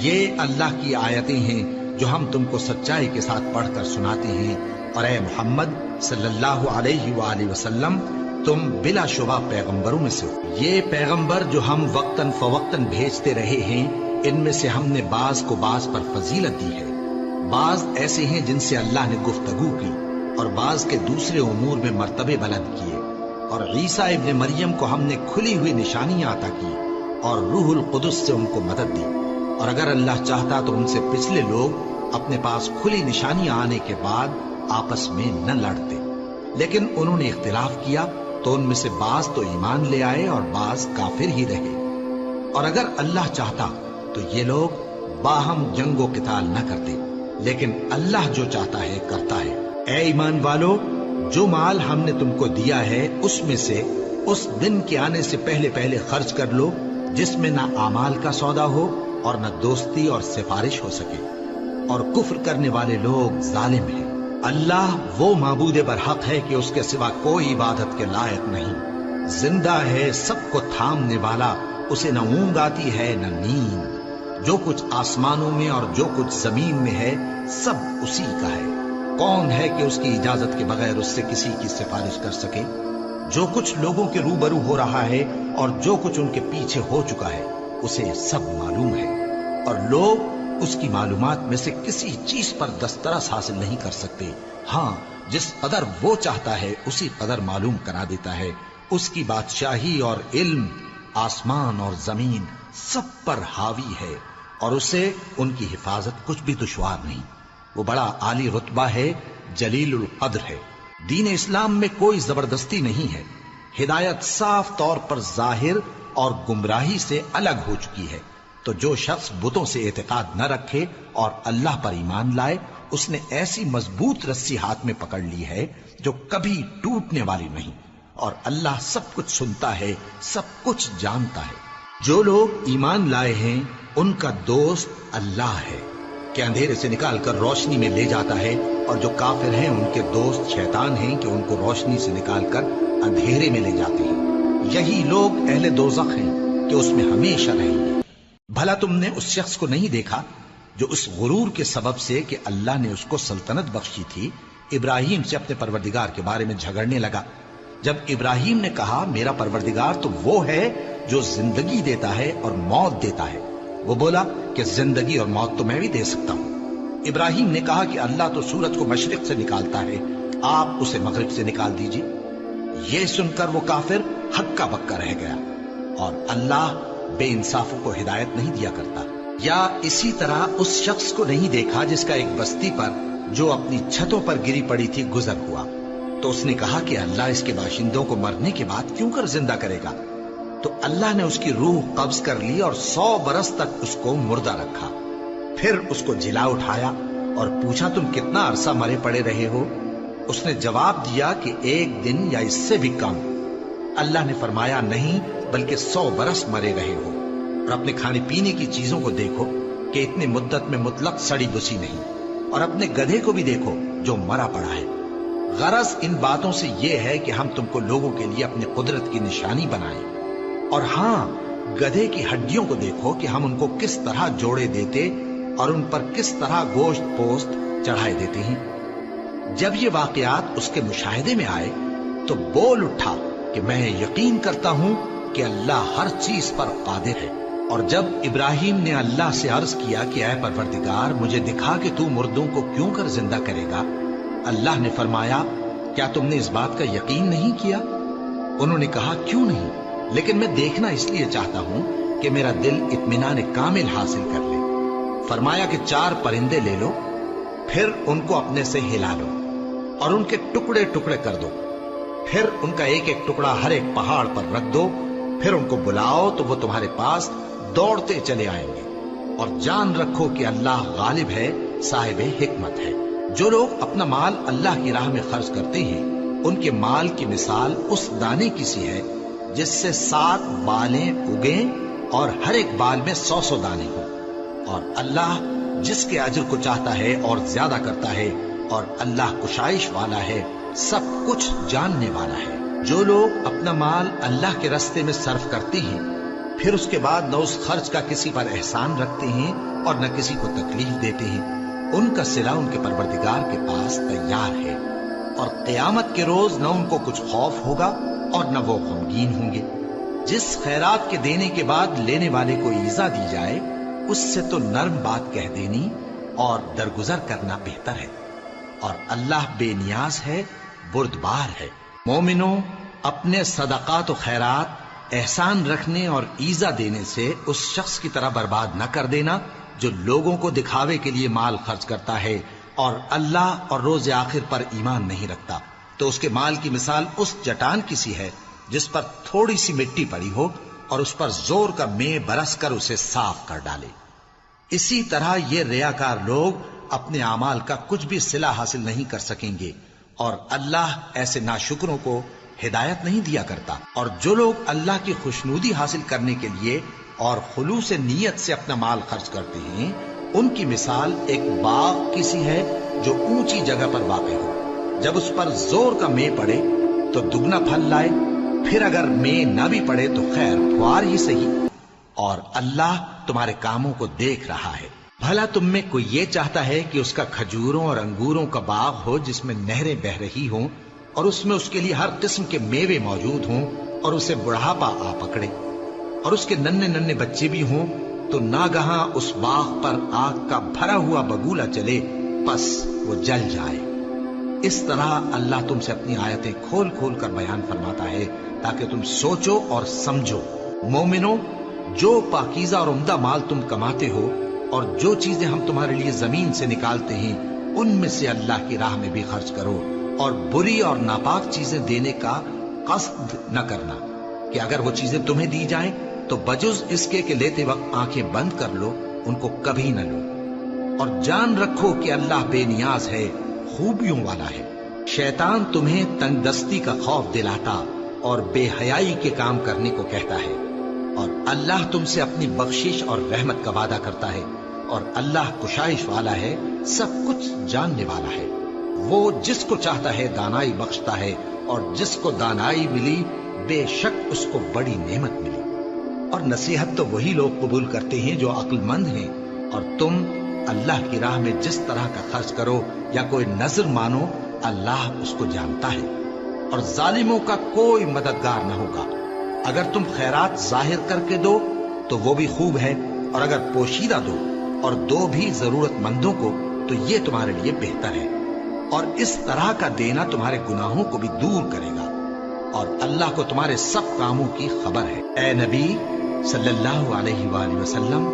یہ اللہ کی آیتیں ہیں جو ہم تم کو سچائی کے ساتھ پڑھ کر سناتے ہیں، اور اے محمد صلی اللہ علیہ وآلہ وسلم تم بلا شبہ پیغمبروں میں سے ہو۔ یہ پیغمبر جو ہم وقتاً فوقتاً بھیجتے رہے ہیں، ان میں سے ہم نے بعض کو بعض پر فضیلت دی ہے۔ بعض ایسے ہیں جن سے اللہ نے گفتگو کی، اور بعض کے دوسرے امور میں مرتبے بلند کیے، اور عیسیٰ ابن مریم کو ہم نے کھلی ہوئی نشانیاں عطا کی اور روح القدس سے ان کو مدد دی۔ اور اگر اللہ چاہتا تو ان سے پچھلے لوگ اپنے پاس کھلی نشانیاں آنے کے بعد آپس میں نہ لڑتے، لیکن انہوں نے اختلاف کیا تو ان میں سے بعض تو ایمان لے آئے اور بعض کافر ہی رہے۔ اور اگر اللہ چاہتا تو یہ لوگ باہم جنگ و قتال نہ کرتے، لیکن اللہ جو چاہتا ہے کرتا ہے۔ اے ایمان والو، جو مال ہم نے تم کو دیا ہے اس میں سے اس دن کے آنے سے پہلے پہلے خرچ کر لو جس میں نہ اعمال کا سودا ہو اور نہ دوستی اور سفارش ہو سکے، اور کفر کرنے والے لوگ ظالم ہیں۔ اللہ وہ معبود برحق ہے کہ اس کے سوا کوئی عبادت کے لائق نہیں، زندہ ہے، سب کو تھامنے والا، اسے نہ اونگ آتی ہے نہ نیند۔ جو کچھ آسمانوں میں اور جو کچھ زمین میں ہے سب اسی کا ہے۔ کون ہے کہ اس کی اجازت کے بغیر اس سے کسی کی سفارش کر سکے؟ جو کچھ لوگوں کے روبرو ہو رہا ہے اور جو کچھ ان کے پیچھے ہو چکا ہے اسے سب معلوم ہے، اور لوگ اس کی معلومات میں سے کسی چیز پر دسترس حاصل نہیں کر سکتے۔ ہاں جس قدر وہ چاہتا ہے اسی قدر معلوم کرا دیتا ہے۔ اس کی بادشاہی اور علم آسمان اور زمین سب پر حاوی ہے، اور اسے ان کی حفاظت کچھ بھی دشوار نہیں۔ وہ بڑا عالی رتبہ ہے، جلیل القدر ہے۔ دین اسلام میں کوئی زبردستی نہیں ہے، ہدایت صاف طور پر ظاہر اور گمراہی سے الگ ہو چکی ہے۔ تو جو شخص بتوں سے اعتقاد نہ رکھے اور اللہ پر ایمان لائے، اس نے ایسی مضبوط رسی ہاتھ میں پکڑ لی ہے جو کبھی ٹوٹنے والی نہیں، اور اللہ سب کچھ سنتا ہے، سب کچھ جانتا ہے۔ جو لوگ ایمان لائے ہیں ان کا دوست اللہ ہے کہ اندھیرے سے نکال کر روشنی میں لے جاتا ہے، اور جو کافر ہیں ان کے دوست شیطان ہیں کہ ان کو روشنی سے نکال کر اندھیرے میں لے جاتے ہیں۔ یہی لوگ اہل دوزخ ہیں کہ اس میں ہمیشہ رہیں گے۔ بھلا تم نے اس شخص کو نہیں دیکھا جو اس غرور کے سبب سے کہ اللہ نے اس کو سلطنت بخشی تھی ابراہیم سے اپنے پروردگار کے بارے میں جھگڑنے لگا؟ جب ابراہیم نے کہا میرا پروردگار تو وہ ہے جو زندگی دیتا ہے اور موت دیتا ہے، وہ بولا کہ زندگی اور موت تو میں بھی دے سکتا ہوں۔ ابراہیم نے کہا کہ اللہ تو سورج کو مشرق سے نکالتا ہے، آپ اسے مغرب سے نکال دیجیے۔ یہ سن کر وہ کافر ہکا بکا رہ گیا، اور اللہ بے انصافوں کو ہدایت نہیں دیا کرتا۔ یا اسی طرح اس شخص کو نہیں دیکھا جس کا ایک بستی پر جو اپنی چھتوں پر گری پڑی تھی گزر ہوا، تو اس نے کہا کہ اللہ اس کے باشندوں کو مرنے کے بعد کیوں کر زندہ کرے گا؟ تو اللہ نے اس کی روح قبض کر لی اور 100 برس تک اس کو مردہ رکھا۔ پھر اس کو جلا اٹھایا اور پوچھا تم کتنا عرصہ مرے پڑے رہے ہو؟ اس نے جواب دیا کہ 1 دن یا اس سے بھی کم۔ اللہ نے فرمایا نہیں بلکہ 100 برس مرے رہے ہو، اور اپنے کھانے پینے کی چیزوں کو دیکھو کہ اتنی مدت میں مطلق سڑی بسی نہیں، اور اپنے گدھے کو بھی دیکھو جو مرا پڑا ہے۔ غرض ان باتوں سے یہ ہے کہ ہم تم کو لوگوں کے لیے اپنی قدرت کی نشانی بنائیں، اور ہاں گدھے کی ہڈیوں کو دیکھو کہ ہم ان کو کس طرح جوڑے دیتے اور ان پر کس طرح گوشت پوست چڑھائے دیتے ہیں۔ جب یہ واقعات اس کے مشاہدے میں آئے تو بول اٹھا کہ میں یقین کرتا ہوں کہ اللہ ہر چیز پر قادر ہے۔ اور جب ابراہیم نے اللہ سے عرض کیا کہ اے پروردگار مجھے دکھا کہ تو مردوں کو کیوں کر زندہ کرے گا، اللہ نے فرمایا کیا تم نے اس بات کا یقین نہیں کیا؟ انہوں نے کہا کیوں نہیں، لیکن میں دیکھنا اس لیے چاہتا ہوں کہ میرا دل اطمینان کامل حاصل کر لے۔ فرمایا کہ 4 پرندے لے لو، پھر ان کو اپنے سے ہلا لو اور ان کے ٹکڑے ٹکڑے کر دو، پھر ان کا ایک ایک ٹکڑا ہر ایک پہاڑ پر رکھ دو، پھر ان کو بلاؤ تو وہ تمہارے پاس دوڑتے چلے آئیں گے، اور جان رکھو کہ اللہ غالب ہے، صاحب حکمت ہے۔ جو لوگ اپنا مال اللہ کی راہ میں خرچ کرتے ہیں ان کے مال کی مثال اس دانے کی سی ہے جس سے 7 بالیں اگیں اور ہر ایک بال میں 100 دانے ہوں، اور اللہ جس کے اجر کو چاہتا ہے اور زیادہ کرتا ہے، اور اللہ کشائش والا ہے، سب کچھ جاننے والا ہے۔ جو لوگ اپنا مال اللہ کے راستے میں صرف کرتے ہیں پھر اس کے بعد نہ اس خرچ کا کسی پر احسان رکھتے ہیں اور نہ کسی کو تکلیف دیتے ہیں، ان کا صلہ ان کے پروردگار کے پاس تیار ہے، اور قیامت کے روز نہ ان کو کچھ خوف ہوگا اور نہ وہ غمگین ہوں گے۔ جس خیرات کے دینے کے بعد لینے والے کو ایذا دی جائے اس سے تو نرم بات کہہ دینی اور درگزر کرنا بہتر ہے، اور اللہ بے نیاز ہے، بردبار ہے۔ مومنوں، اپنے صدقات و خیرات احسان رکھنے اور ایذا دینے سے اس شخص کی طرح برباد نہ کر دینا جو لوگوں کو دکھاوے کے لیے مال خرچ کرتا ہے اور اللہ اور روز آخر پر ایمان نہیں رکھتا، تو اس کے مال کی مثال اس چٹان کی سی ہے جس پر تھوڑی سی مٹی پڑی ہو اور اس پر زور کا مے برس کر اسے صاف کر ڈالے۔ اسی طرح یہ ریاکار لوگ اپنے اعمال کا کچھ بھی صلہ حاصل نہیں کر سکیں گے، اور اللہ ایسے ناشکروں کو ہدایت نہیں دیا کرتا۔ اور جو لوگ اللہ کی خوشنودی حاصل کرنے کے لیے اور خلوص نیت سے اپنا مال خرچ کرتے ہیں ان کی مثال ایک باغ کی سی ہے جو اونچی جگہ پر واقع ہو، جب اس پر زور کا مے پڑے تو دگنا پھل لائے، پھر اگر مے نہ بھی پڑے تو خیر پھوار ہی صحیح، اور اللہ تمہارے کاموں کو دیکھ رہا ہے۔ بھلا تم میں کوئی یہ چاہتا ہے کہ اس کا کھجوروں اور انگوروں کا باغ ہو جس میں نہریں بہ رہی ہوں اور اس میں اس کے لیے ہر قسم کے میوے موجود ہوں، اور اسے بڑھاپا آ پکڑے اور اس کے ننھے ننھے بچے بھی ہوں، تو ناگہاں اس باغ پر آگ کا بھرا ہوا بگولا چلے، پس وہ جل جائے۔ اس طرح اللہ تم سے اپنی آیتیں کھول کھول کر بیان فرماتا ہے تاکہ تم سوچو اور سمجھو۔ مومنوں، جو پاکیزہ اور عمدہ مال تم کماتے ہو اور جو چیزیں ہم تمہارے لیے زمین سے نکالتے ہیں ان میں سے اللہ کی راہ میں بھی خرچ کرو، اور بری اور ناپاک چیزیں دینے کا قصد نہ کرنا کہ اگر وہ چیزیں تمہیں دی جائیں تو بجز اس کے کہ لیتے وقت آنکھیں بند کر لو، ان کو کبھی نہ لو، اور جان رکھو کہ اللہ بے نیاز ہے، خوبیوں والا ہے۔ شیطان تمہیں تنگ دستی کا خوف دلاتا اور بے حیائی کے کام کرنے کو کہتا ہے، اور اللہ تم سے اپنی بخشش اور رحمت کا وعدہ کرتا ہے، اور اللہ کشائش والا ہے، سب کچھ جاننے والا ہے۔ وہ جس کو چاہتا ہے دانائی بخشتا ہے، اور جس کو دانائی ملی بے شک اس کو بڑی نعمت ملی۔ اور نصیحت تو وہی لوگ قبول کرتے ہیں جو عقل مند ہیں، اور تم اللہ کی راہ میں جس طرح کا خرچ کرو یا کوئی نذر مانو اللہ اس کو جانتا ہے۔ اور ظالموں کا کوئی مددگار نہ ہوگا۔ اگر تم خیرات ظاہر کر کے دو تو وہ بھی خوب ہے، اور اگر پوشیدہ دو اور دو بھی ضرورت مندوں کو تو یہ تمہارے لیے بہتر ہے، اور اس طرح کا دینا تمہارے گناہوں کو بھی دور کرے گا، اور اللہ کو تمہارے سب کاموں کی خبر ہے۔ اے نبی صلی اللہ علیہ وآلہ وسلم،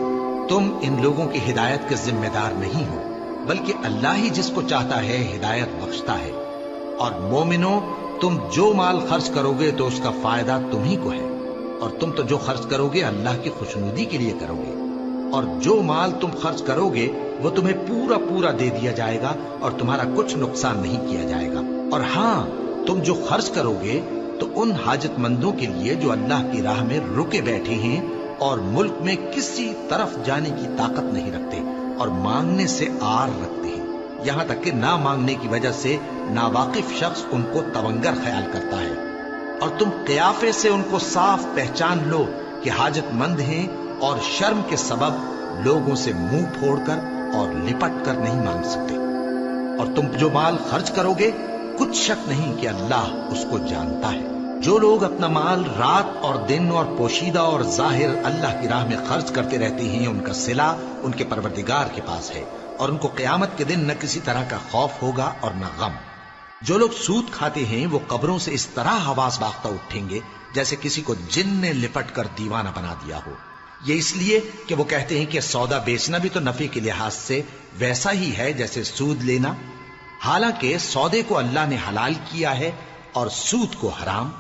تم ان لوگوں کی ہدایت کے ذمہ دار نہیں ہو، بلکہ اللہ ہی جس کو چاہتا ہے ہدایت بخشتا ہے۔ اور مومنو، تم جو مال خرچ کرو گے تو اس کا فائدہ تم ہی کو ہے، اور تم تو جو خرچ کرو گے اللہ کی خوشنودی کے لیے کرو گے، اور جو مال تم خرچ کرو گے وہ تمہیں پورا پورا دے دیا جائے گا، اور تمہارا کچھ نقصان نہیں کیا جائے گا۔ اور ہاں، تم جو خرچ کرو گے تو ان حاجت مندوں کے لیے جو اللہ کی راہ میں رکے بیٹھے ہیں اور ملک میں کسی طرف جانے کی طاقت نہیں رکھتے اور مانگنے سے آر رکھتے ہیں، یہاں تک کہ نہ مانگنے کی وجہ سے ناواقف شخص ان کو تونگر خیال کرتا ہے، اور تم قیافے سے ان کو صاف پہچان لو کہ حاجت مند ہیں، اور شرم کے سبب لوگوں سے منہ پھوڑ کر اور لپٹ کر نہیں مانگ سکتے۔ اور تم جو مال خرچ کرو گے کچھ شک نہیں کہ اللہ اس کو جانتا ہے۔ جو لوگ اپنا مال رات اور دن اور پوشیدہ اور ظاہر اللہ کی راہ میں خرچ کرتے رہتے ہیں، ان کا صلہ ان کے پروردگار کے پاس ہے، اور ان کو قیامت کے دن نہ کسی طرح کا خوف ہوگا اور نہ غم۔ جو لوگ سود کھاتے ہیں وہ قبروں سے اس طرح حواس باختہ اٹھیں گے جیسے کسی کو جن نے لپٹ کر دیوانہ بنا دیا ہو، یہ اس لیے کہ وہ کہتے ہیں کہ سودا بیچنا بھی تو نفع کے لحاظ سے ویسا ہی ہے جیسے سود لینا، حالانکہ سودے کو اللہ نے حلال کیا ہے اور سود کو حرام۔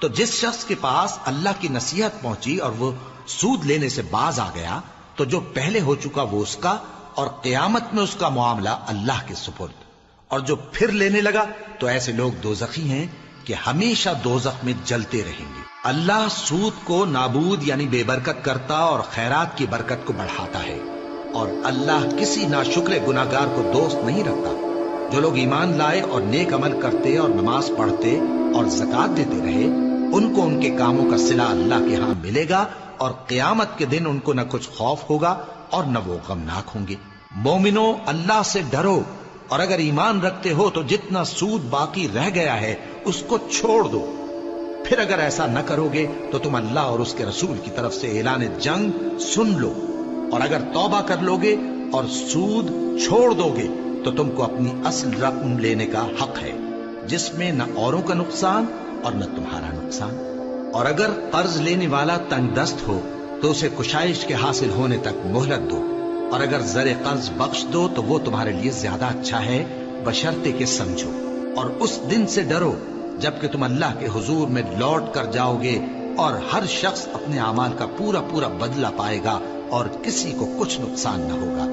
تو جس شخص کے پاس اللہ کی نصیحت پہنچی اور وہ سود لینے سے باز آ گیا تو جو پہلے ہو چکا وہ اس کا، اور قیامت میں اس کا معاملہ اللہ کے سپرد۔ اور جو پھر لینے لگا تو ایسے لوگ دوزخی ہیں کہ ہمیشہ دوزخ میں جلتے رہیں گے۔ اللہ سود کو نابود یعنی بے برکت کرتا اور خیرات کی برکت کو بڑھاتا ہے، اور اللہ کسی ناشکر گناہگار کو دوست نہیں رکھتا۔ جو لوگ ایمان لائے اور نیک عمل کرتے اور نماز پڑھتے اور زکوٰۃ دیتے رہے، ان کو ان کے کاموں کا صلہ اللہ کے ہاں ملے گا، اور قیامت کے دن ان کو نہ کچھ خوف ہوگا اور نہ وہ غمناک ہوں گے۔ مومنو، اللہ سے ڈرو، اور اگر ایمان رکھتے ہو تو جتنا سود باقی رہ گیا ہے اس کو چھوڑ دو۔ پھر اگر ایسا نہ کرو گے تو تم اللہ اور اس کے رسول کی طرف سے اعلان جنگ سن لو، اور اگر توبہ کر لو گے اور سود چھوڑ دو گے تو تم کو اپنی اصل رقم لینے کا حق ہے، جس میں نہ اوروں کا نقصان اور نہ تمہارا نقصان۔ اور اگر قرض لینے والا تنگ دست ہو تو اسے کشائش کے حاصل ہونے تک مہلت دو، اور اگر زر قرض بخش دو تو وہ تمہارے لیے زیادہ اچھا ہے، بشرطے کہ سمجھو۔ اور اس دن سے ڈرو جبکہ تم اللہ کے حضور میں لوٹ کر جاؤ گے، اور ہر شخص اپنے اعمال کا پورا پورا بدلہ پائے گا، اور کسی کو کچھ نقصان نہ ہوگا۔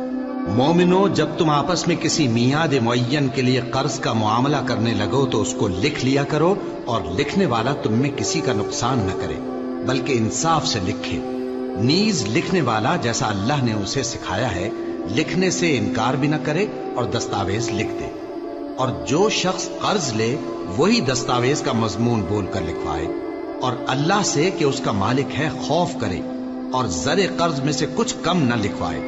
مومنو، جب تم آپس میں کسی میعاد معین کے لیے قرض کا معاملہ کرنے لگو تو اس کو لکھ لیا کرو، اور لکھنے والا تم میں کسی کا نقصان نہ کرے بلکہ انصاف سے لکھے۔ نیز لکھنے والا جیسا اللہ نے اسے سکھایا ہے لکھنے سے انکار بھی نہ کرے اور دستاویز لکھ دے، اور جو شخص قرض لے وہی دستاویز کا مضمون بول کر لکھوائے، اور اللہ سے کہ اس کا مالک ہے خوف کرے، اور زر قرض میں سے کچھ کم نہ لکھوائے۔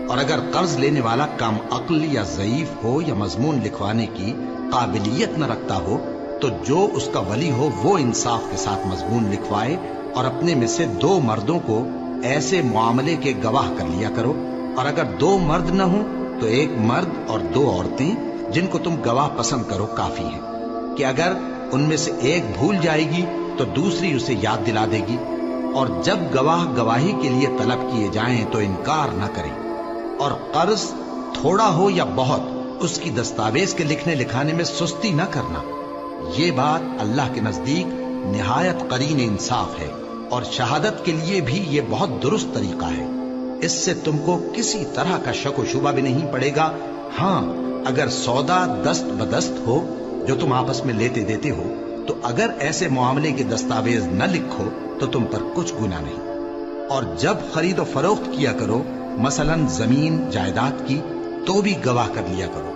اور اگر قرض لینے والا کم عقل یا ضعیف ہو یا مضمون لکھوانے کی قابلیت نہ رکھتا ہو تو جو اس کا ولی ہو وہ انصاف کے ساتھ مضمون لکھوائے، اور اپنے میں سے 2 مردوں کو ایسے معاملے کے گواہ کر لیا کرو، اور اگر 2 مرد نہ ہوں تو 1 مرد اور 2 عورتیں جن کو تم گواہ پسند کرو کافی ہیں، کہ اگر ان میں سے ایک بھول جائے گی تو دوسری اسے یاد دلا دے گی، اور جب گواہ گواہی کے لیے طلب کیے جائیں تو انکار نہ کریں۔ اور قرض تھوڑا ہو یا بہت اس کی دستاویز کے لکھنے لکھانے میں سستی نہ کرنا، یہ بات اللہ کے نزدیک نہایت قرین انصاف ہے، اور شہادت کے لیے بھی یہ بہت درست طریقہ ہے۔ اس سے تم کو کسی طرح کا شک و شبہ بھی نہیں پڑے گا۔ ہاں، اگر سودا دست بدست ہو جو تم آپس میں لیتے دیتے ہو تو اگر ایسے معاملے کے دستاویز نہ لکھو تو تم پر کچھ گناہ نہیں۔ اور جب خرید و فروخت کیا کرو، مثلا زمین جائیداد کی، تو بھی گواہ کر لیا کرو،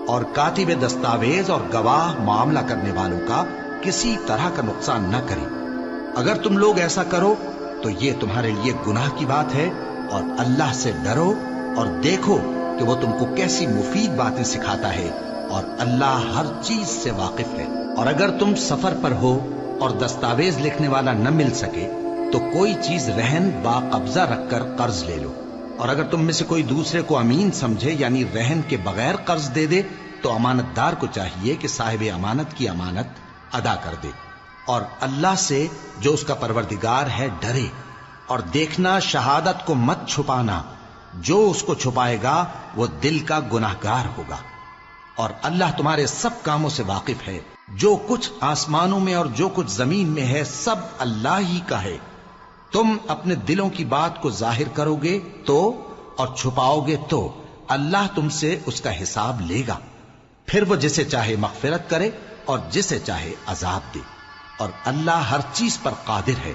اور کاتب دستاویز اور گواہ معاملہ کرنے والوں کا کسی طرح کا نقصان نہ کریں۔ اگر تم لوگ ایسا کرو تو یہ تمہارے لیے گناہ کی بات ہے، اور اللہ سے ڈرو اور دیکھو کہ وہ تم کو کیسی مفید باتیں سکھاتا ہے، اور اللہ ہر چیز سے واقف ہے۔ اور اگر تم سفر پر ہو اور دستاویز لکھنے والا نہ مل سکے تو کوئی چیز رہن با قبضہ رکھ کر قرض لے لو، اور اگر تم میں سے کوئی دوسرے کو امین سمجھے یعنی رہن کے بغیر قرض دے دے تو امانت دار کو چاہیے کہ صاحب امانت کی امانت ادا کر دے، اور اللہ سے جو اس کا پروردگار ہے ڈرے، اور دیکھنا شہادت کو مت چھپانا، جو اس کو چھپائے گا وہ دل کا گناہگار ہوگا، اور اللہ تمہارے سب کاموں سے واقف ہے، جو کچھ آسمانوں میں اور جو کچھ زمین میں ہے سب اللہ ہی کا ہے۔ تم اپنے دلوں کی بات کو ظاہر کرو گے تو اور چھپاؤ گے تو اللہ تم سے اس کا حساب لے گا، پھر وہ جسے چاہے مغفرت کرے اور جسے چاہے عذاب دے، اور اللہ ہر چیز پر قادر ہے۔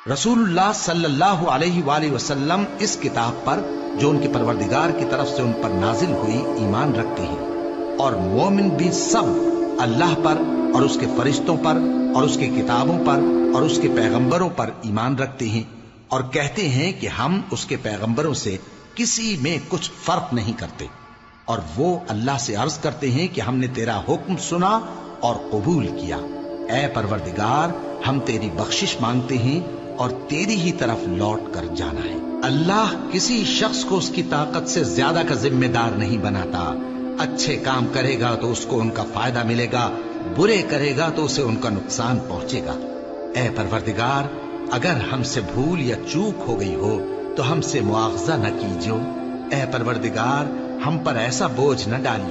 رسول اللہ صلی اللہ علیہ وآلہ وسلم اس کتاب پر جو ان کے پروردگار کی طرف سے ان پر نازل ہوئی ایمان رکھتے ہیں، اور مومن بھی سب اللہ پر اور اس کے فرشتوں پر اور اس کے کتابوں پر اور اس کے پیغمبروں پر ایمان رکھتے ہیں، اور کہتے ہیں کہ ہم اس کے پیغمبروں سے کسی میں کچھ فرق نہیں کرتے، اور وہ اللہ سے عرض کرتے ہیں کہ ہم نے تیرا حکم سنا اور قبول کیا، اے پروردگار ہم تیری بخشش مانگتے ہیں اور تیری ہی طرف لوٹ کر جانا ہے۔ اللہ کسی شخص کو اس کی طاقت سے زیادہ کا ذمہ دار نہیں بناتا، اچھے کام کرے گا تو اس کو ان کا فائدہ ملے گا، برے کرے گا تو اسے ان کا نقصان پہنچے گا۔ اے پروردگار اگر ہم سے بھول یا چوک ہو گئی ہو تو ہم سے مواخذہ نہ کیجو، اے پروردگار ہم پر ایسا بوجھ نہ ڈالیو